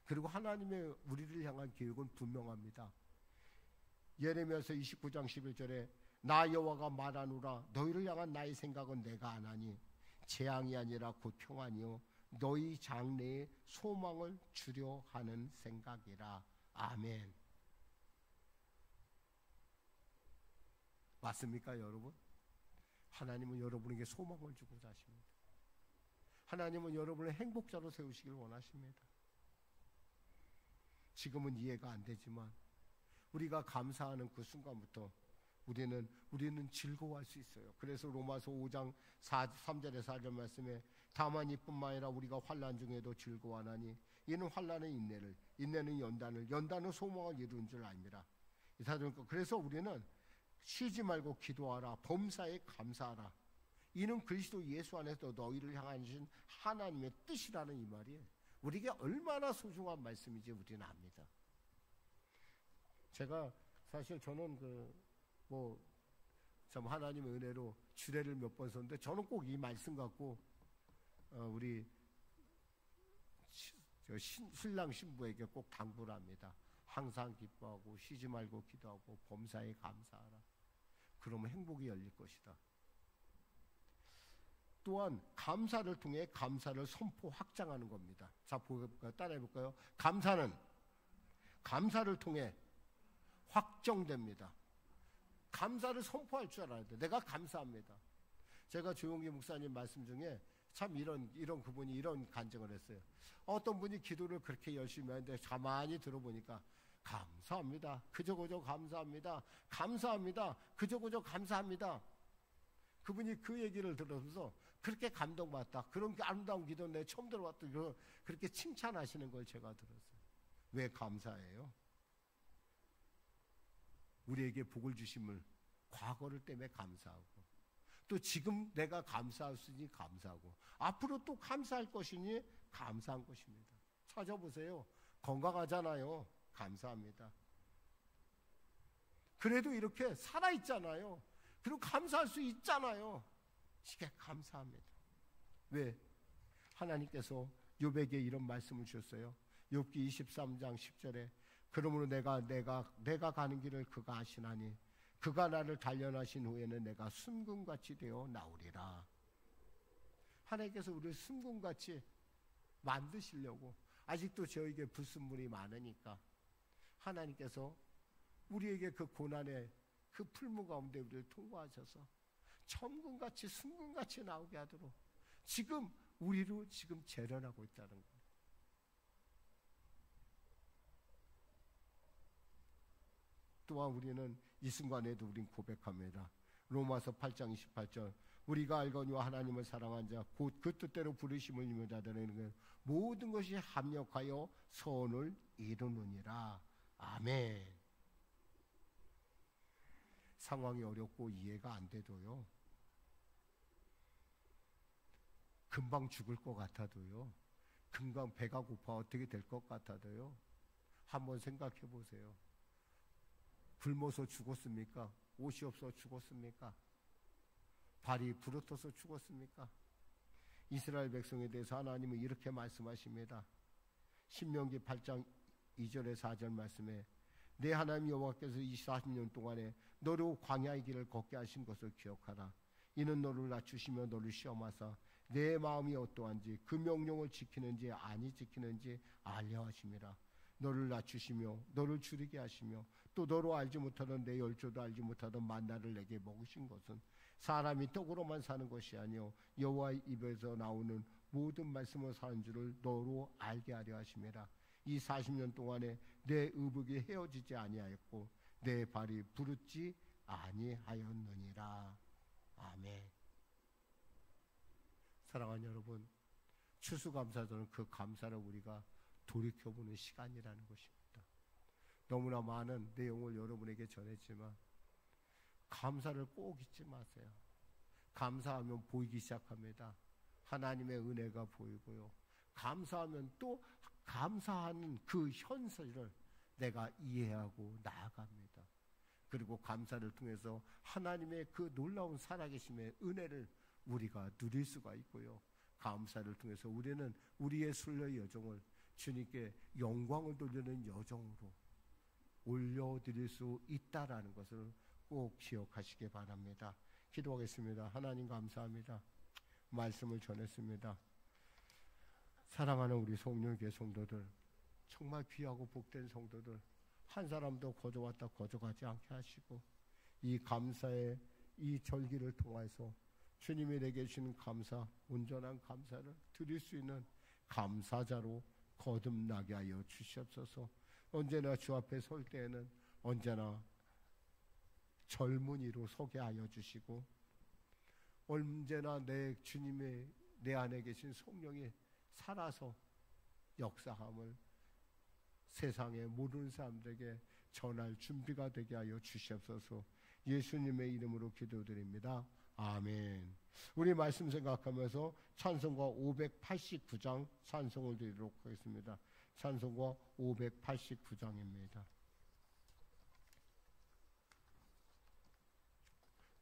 그리고 하나님의 우리를 향한 계획은 분명합니다. 예레미야서 29장 11절에 나 여호와가 말하노라. 너희를 향한 나의 생각은 내가 아나니 재앙이 아니라 곧 평안이요 너희 장래에 소망을 주려 하는 생각이라. 아멘. 맞습니까, 여러분? 하나님은 여러분에게 소망을 주고 사십니다. 하나님은 여러분을 행복자로 세우시길 원하십니다. 지금은 이해가 안 되지만 우리가 감사하는 그 순간부터 우리는 즐거워할 수 있어요. 그래서 로마서 5장 3절에 4절 말씀에 다만 이뿐만 아니라 우리가 환난 중에도 즐거워하나니 이는 환난의 인내를, 인내는 연단을, 연단은 소망을 이루는 줄 압니다. 그래서 우리는 쉬지 말고 기도하라, 범사에 감사하라. 이는 그리스도 예수 안에서 너희를 향하신 하나님의 뜻이라는 이 말이 우리에게 얼마나 소중한 말씀인지 우리는 압니다. 제가 사실 저는 참 하나님의 은혜로 주례를 몇 번 썼는데 저는 꼭 이 말씀 갖고 우리 신랑 신부에게 꼭 당부를 합니다. 항상 기뻐하고 쉬지 말고 기도하고 범사에 감사하라. 그러면 행복이 열릴 것이다. 또한 감사를 통해 감사를 선포 확장하는 겁니다. 자, 따라해 볼까요? 감사는 감사를 통해 확정됩니다. 감사를 선포할 줄 알아야 돼. 내가 감사합니다. 제가 조용기 목사님 말씀 중에 참 이런 그분이 이런 간증을 했어요. 어떤 분이 기도를 그렇게 열심히 하는데 가만히 들어보니까 감사합니다. 그저 감사합니다. 감사합니다. 그저 감사합니다. 그분이 그 얘기를 들으면서 그렇게 감동받았다. 그런 아름다운 기도 내가 처음 들어봤다. 그렇게 칭찬하시는 걸 제가 들었어요. 왜 감사해요? 우리에게 복을 주심을 과거를 때문에 감사하고 또 지금 내가 감사할 수 있으니 감사하고 앞으로 또 감사할 것이니 감사한 것입니다. 찾아보세요. 건강하잖아요. 감사합니다. 그래도 이렇게 살아있잖아요. 그리고 감사할 수 있잖아요. 이게 감사합니다. 왜? 하나님께서 욥에게 이런 말씀을 주셨어요. 욥기 23장 10절에 그러므로 내가 가는 길을 그가 아시나니 그가 나를 단련하신 후에는 내가 순금같이 되어 나오리라. 하나님께서 우리를 순금같이 만드시려고 아직도 저에게 불순물이 많으니까 하나님께서 우리에게 그 고난의 그 풀무 가운데 우리를 통과하셔서 천금같이 순금같이 나오게 하도록 지금 우리로 지금 재련하고 있다는 거예요. 또한 우리는 이 순간에도 우린 고백합니다. 로마서 8장 28절 우리가 알거니와 하나님을 사랑한 자 곧 그 뜻대로 부르심을 입은 자들에게는 모든 것이 합력하여 선을 이루느니라. 아멘. 상황이 어렵고 이해가 안 돼도요, 금방 죽을 것 같아도요, 금방 배가 고파 어떻게 될 것 같아도요, 한번 생각해 보세요. 굶어서 죽었습니까? 옷이 없어 죽었습니까? 발이 부르터서 죽었습니까? 이스라엘 백성에 대해서 하나님은 이렇게 말씀하십니다. 신명기 8장 2절에 4절 말씀에 내 하나님 여호와께서 이 40년 동안에 너로 광야의 길을 걷게 하신 것을 기억하라. 이는 너를 낮추시며 너를 시험하사 내 마음이 어떠한지 그 명령을 지키는지 아니 지키는지 알려 하심이라. 너를 낮추시며 너를 줄이게 하시며 또 너로 알지 못하던 내 열조도 알지 못하던 만나를 내게 먹으신 것은 사람이 떡으로만 사는 것이 아니요 여호와의 입에서 나오는 모든 말씀을 사는 줄을 너로 알게 하려 하심이라. 이 40년 동안에 내 의복이 헤어지지 아니하였고 내 발이 부르지 아니하였느니라. 아멘. 사랑하는 여러분, 추수감사절은 그 감사를 우리가 돌이켜보는 시간이라는 것입니다. 너무나 많은 내용을 여러분에게 전했지만 감사를 꼭 잊지 마세요. 감사하면 보이기 시작합니다. 하나님의 은혜가 보이고요. 감사하면 또 감사하는 그 현실을 내가 이해하고 나아갑니다. 그리고 감사를 통해서 하나님의 그 놀라운 살아계심의 은혜를 우리가 누릴 수가 있고요. 감사를 통해서 우리는 우리의 순례 여정을 주님께 영광을 돌리는 여정으로 올려드릴 수 있다라는 것을 꼭 기억하시기 바랍니다. 기도하겠습니다. 하나님 감사합니다. 말씀을 전했습니다. 사랑하는 우리 송년교회 성도들, 정말 귀하고 복된 성도들, 한 사람도 거저왔다 거저가지 않게 하시고 이 감사의 이 절기를 통해서 주님이 내게 주신 감사, 온전한 감사를 드릴 수 있는 감사자로 거듭나게 하여 주시옵소서. 언제나 주 앞에 설 때에는 언제나 젊은이로 서게 하여 주시고, 언제나 내 주님의 내 안에 계신 성령이 살아서 역사함을 세상에 모르는 사람들에게 전할 준비가 되게 하여 주시옵소서. 예수님의 이름으로 기도드립니다. 아멘. 우리 말씀 생각하면서 찬송가 589장 찬송을 드리도록 하겠습니다. 찬송가 589장입니다.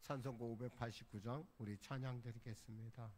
찬송가 589장 우리 찬양 드리겠습니다.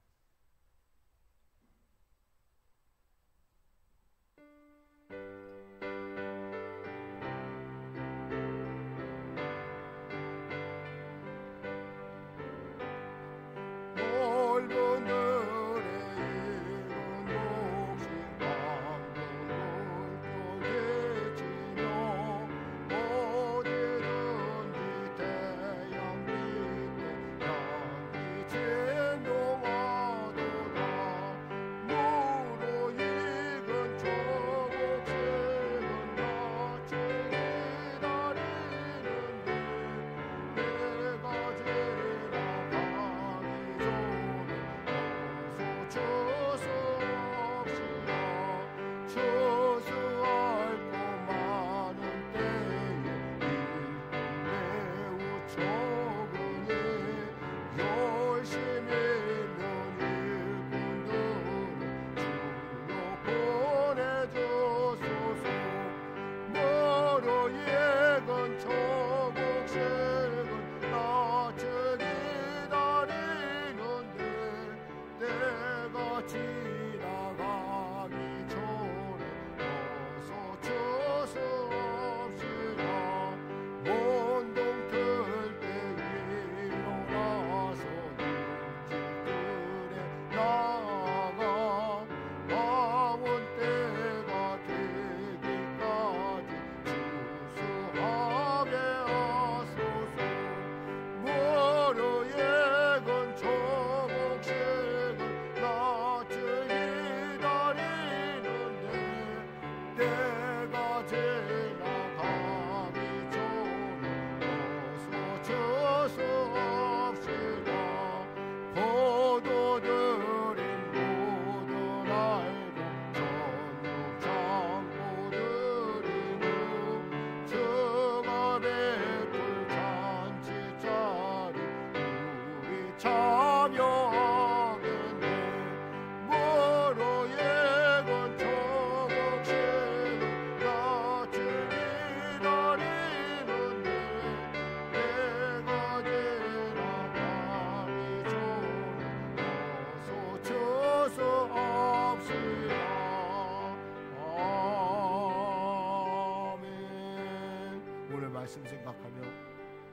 말씀 생각하며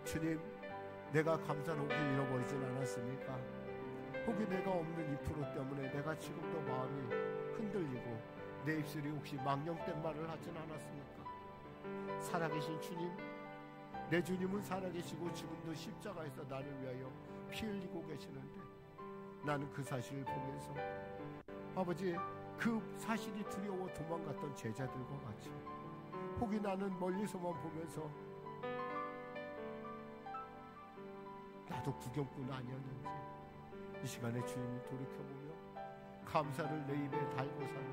주님, 내가 감사를 혹시 잃어버리진 않았습니까? 혹시 내가 없는 2% 때문에 내가 지금도 마음이 흔들리고 내 입술이 혹시 망령된 말을 하진 않았습니까? 살아계신 주님, 내 주님은 살아계시고 지금도 십자가에서 나를 위하여 피 흘리고 계시는데 나는 그 사실을 보면서 아버지, 그 사실이 두려워 도망갔던 제자들과 같이 혹이 나는 멀리서만 보면서 나도 구경꾼 아니었는지 이 시간에 주님이 돌이켜보며 감사를 내 입에 달고 사는,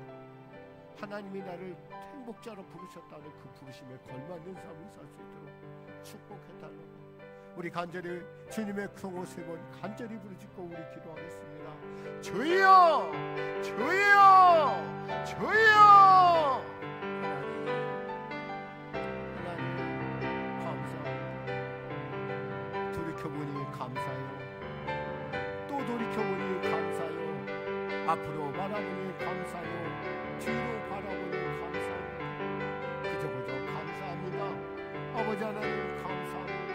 하나님이 나를 행복자로 부르셨다는 그 부르심에 걸맞는 삶을 살 수 있도록 축복해달라고 우리 간절히 주님의 성호 세 번 간절히 부르짖고 우리 기도하겠습니다. 주여, 주여, 주여. 하나님 감사합니다. 돌이켜보니 감사해요. 또 돌이켜보니 감사해요. 앞으로 바라보니 감사해요. 뒤로 바라보니 감사합니다. 그저 감사합니다. 아버지 하나님 감사합니다.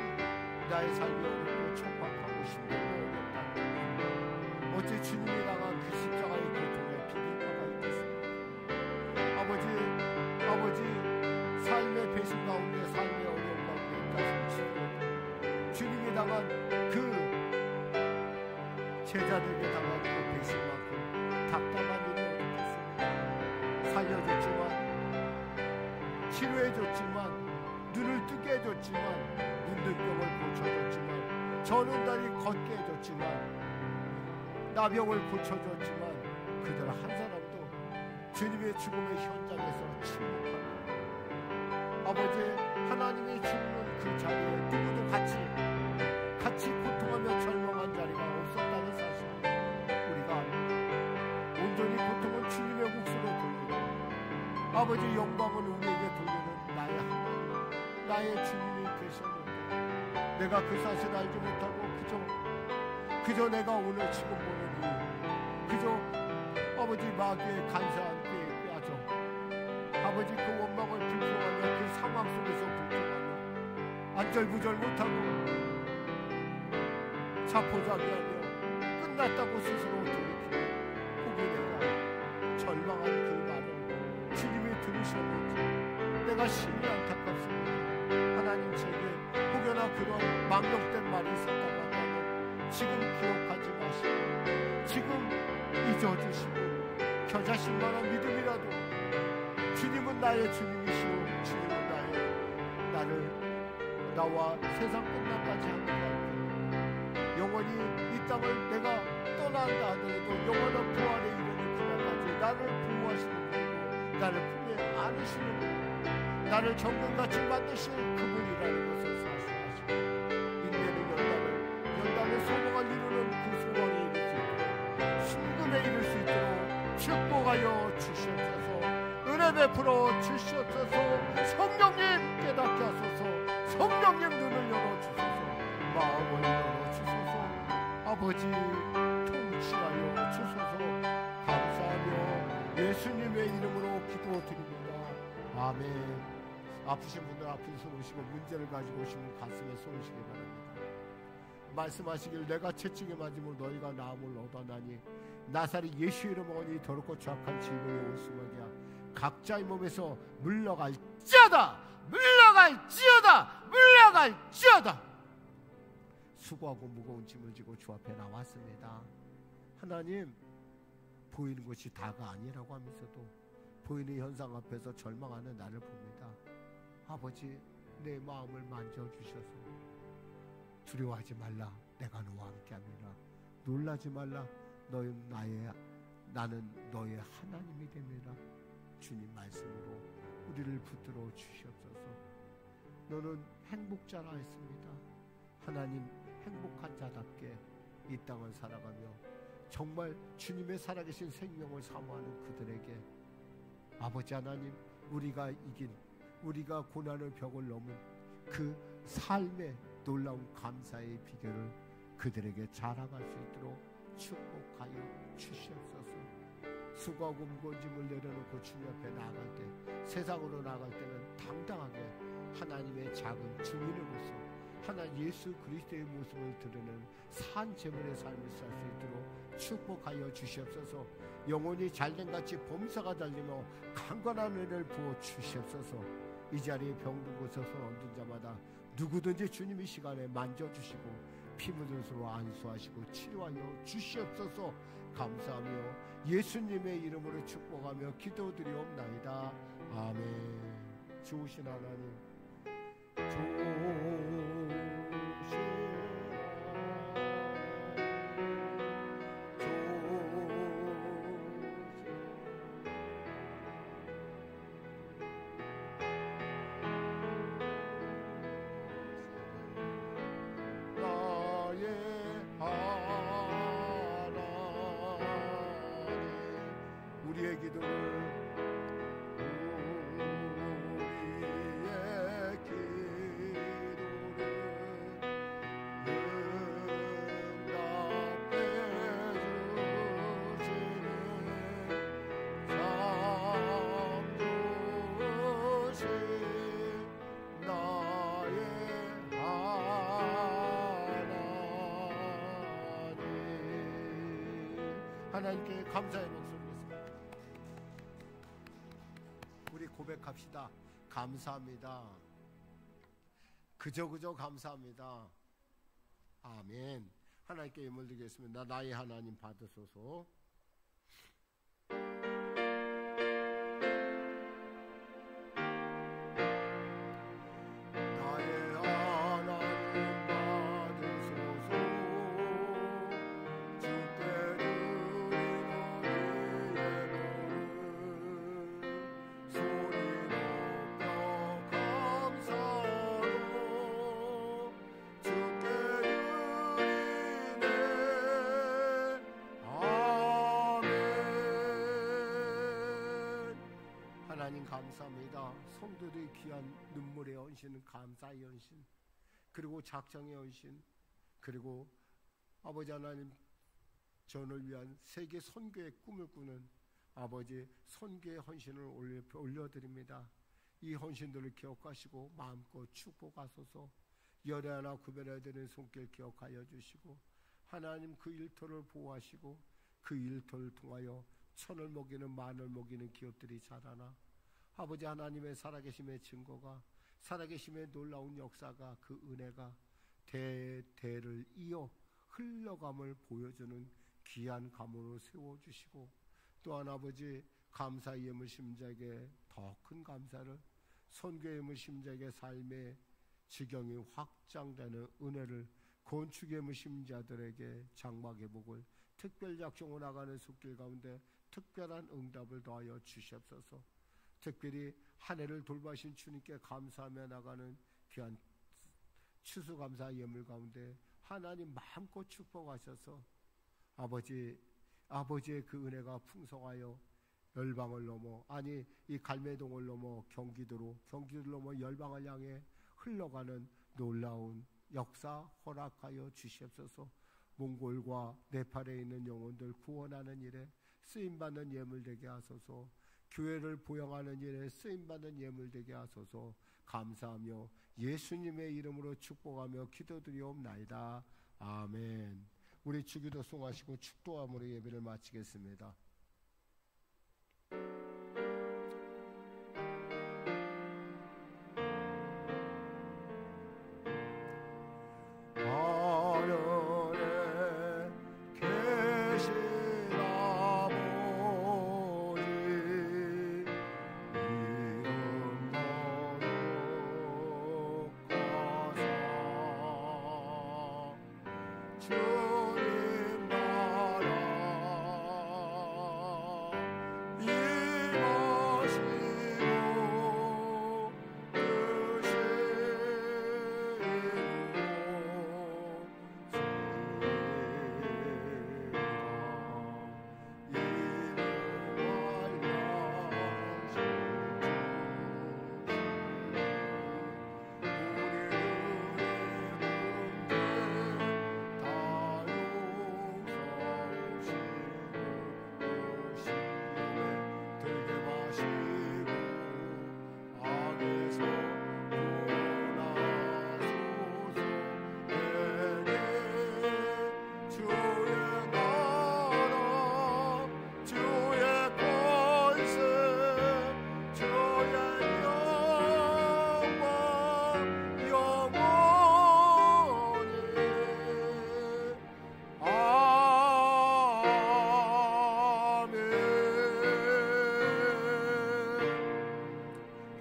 나의 삶이 어렵고 촉박하고 힘들고 어렵다. 어째 주님이 나간 그 십자가의 고통에 비밀바가 있겠습니까? 아버지 삶의 배신 가운데, 삶의 어려움 가운데 있다 손치고 주님이 당한 그 제자들에게 당한 그 배신만큼 답답한 일이 어떻겠습니까? 살려줬지만, 치료해줬지만, 눈을 뜨게 해줬지만, 눈등병을 고쳐줬지만, 저는 다리 걷게 해줬지만, 나병을 고쳐줬지만, 그들 한 사람도 주님의 죽음의 현장에서 침묵합니다. 아버지 하나님의 죽는 그 자리에 누구도 같이 고통하며 절망한 자리가 없었다는 사실 우리가 압니다. 온전히 고통은 주님의 몫으로 돌리고 아버지 영광은 우리에게 돌리는 나의 하나님, 나의 주님이 되셨는데 내가 그 사실을 알지 못하고 그저 내가 오늘 지금 보는 이 그저 아버지 마귀의 간사한 꾀에 빼앗아 아버지 그 원망을 불평하며 그 상황 속에서 불평하며 안절부절 못하고 자포자기하며 끝났다고 스스로 돌이키고 혹이 내가 절망한 그 말을 주님이 들으셨는지 내가 심히 안타깝습니다. 하나님 제게 혹여나 그런 망령된 말이 있었다고 한다면 지금 기억하지 마시고 지금 잊어주시고 겨자실 만한 믿음이라도 주님은 나의 주님이시오, 주님은 나와 세상 끝날까지 함께하고 영원히 이 땅을 내가 떠난다 하더라도 영원한 부활에 이르는 그날까지 나를 보호하시는 분이고 나를 품에 안으시는 분, 나를 정금같이 만드실 그분이라는 것을 사실하시고 인내는 연단의 소망을 이루는 그 소망에 이를 수 있도록 순금에 이를 수 있도록 축복하여 주시옵소서. 은혜 베풀어 주시옵소서. 성령님 깨닫게 하소서. 성령님 눈을 열어주소서. 마음을 열어주소서. 아버지 통치하여 주소서. 감사하며 예수님의 이름으로 기도드립니다. 아멘. 아프신 분들 아픈 손 오시고 문제를 가지고 오시면 가슴에 손 오시기 바랍니다. 말씀하시길 내가 채찍에 맞으면 너희가 나음을 얻어나니 나사렛 예수 이름으로 이 더럽고 죄악한 질병의 원수막이야 각자의 몸에서 물러갈지어다. 물러갈지어다. 물러갈지어다. 수고하고 무거운 짐을 지고 주 앞에 나왔습니다. 하나님 보이는 것이 다가 아니라고 하면서도 보이는 현상 앞에서 절망하는 나를 봅니다. 아버지 내 마음을 만져주셔서 두려워하지 말라. 내가 너와 함께합니다. 놀라지 말라. 나는 너의 하나님이 됩니다. 주님 말씀으로 우리를 붙들어 주시옵소서. 너는 행복자라 했습니다. 하나님 행복한 자답게 이 땅을 살아가며 정말 주님의 살아계신 생명을 사모하는 그들에게 아버지 하나님 우리가 고난의 벽을 넘은 그 삶의 놀라운 감사의 비결을 그들에게 자랑할 수 있도록 축복하여 주시옵소서. 수고하고 무거운 짐을 내려놓고 주님 앞에 나아갈 때 세상으로 나아갈 때는 당당하게 하나님의 작은 증인으로서 하나 예수 그리스도의 모습을 드러내는 산 제물의 삶을 살 수 있도록 축복하여 주시옵소서. 영혼이 잘된같이 범사가 달리며 강건한 은혜를 부어 주시옵소서. 이 자리에 병든 곳에서 손 얹은 자마다 누구든지 주님이 시간에 만져주시고 피 묻은 손으로 안수하시고 치료하여 주시옵소서. 감사하며 예수님의 이름으로 축복하며 기도드리옵나이다. 아멘. 좋으신 하나님 우리의 기도를 하나님께 감사의 목소리로 우리 고백합시다. 감사합니다. 그저 감사합니다. 아멘. 하나님께 예물 드리겠습니다. 나의 하나님 받으소서. 하나님 감사합니다. 성도들의 귀한 눈물의 헌신, 감사의 헌신, 그리고 작정의 헌신, 그리고 아버지 하나님 전을 위한 세계 선교의 꿈을 꾸는 아버지 선교의 헌신을 올려드립니다. 이 헌신들을 기억하시고 마음껏 축복하소서. 열애 하나 구별해야 되는 손길 기억하여 주시고 하나님 그 일터를 보호하시고 그 일터를 통하여 천을 먹이는 만을 먹이는 기업들이 자라나 아버지 하나님의 살아계심의 증거가 살아계심의 놀라운 역사가 그 은혜가 대대를 이어 흘러감을 보여주는 귀한 가문으로 세워주시고 또한 아버지 감사의 예물 심자에게 더 큰 감사를 선교의 예물 심자에게 삶의 지경이 확장되는 은혜를 건축의 예물 심자들에게 장막의 복을 특별 작정으로 나가는 숲길 가운데 특별한 응답을 더하여 주시옵소서. 특별히 한 해를 돌보신 주님께 감사하며 나가는 귀한 추수감사 예물 가운데 하나님 마음껏 축복하셔서 아버지의 그 은혜가 풍성하여 열방을 넘어 이 갈매동을 넘어 경기도를 넘어 열방을 향해 흘러가는 놀라운 역사 허락하여 주시옵소서. 몽골과 네팔에 있는 영혼들 구원하는 일에 쓰임받는 예물 되게 하소서. 교회를 보양하는 일에 쓰임받는 예물 되게 하소서. 감사하며 예수님의 이름으로 축복하며 기도드리옵나이다. 아멘. 우리 주기도 송하시고 축도함으로 예배를 마치겠습니다.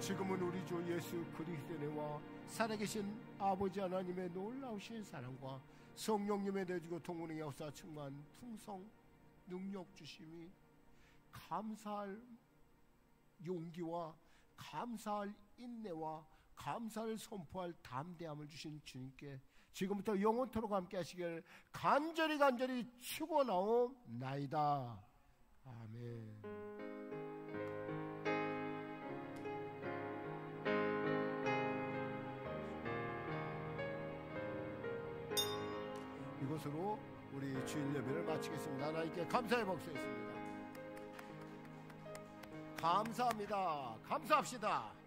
지금은 우리 주 예수 그리스도의 은혜와 살아계신 아버지 하나님의 놀라우신 사랑과 성령님의 내주고 통운의 역사 충만 풍성 능력 주심이 감사할 용기와 감사할 인내와 감사를 선포할 담대함을 주신 주님께 지금부터 영원토록 함께 하시길 간절히 축원하옵나이다. 아멘. 이것으로 우리 주일 예배를 마치겠습니다. 하나님께 감사의 목소리였습니다. 감사합니다. 감사합시다.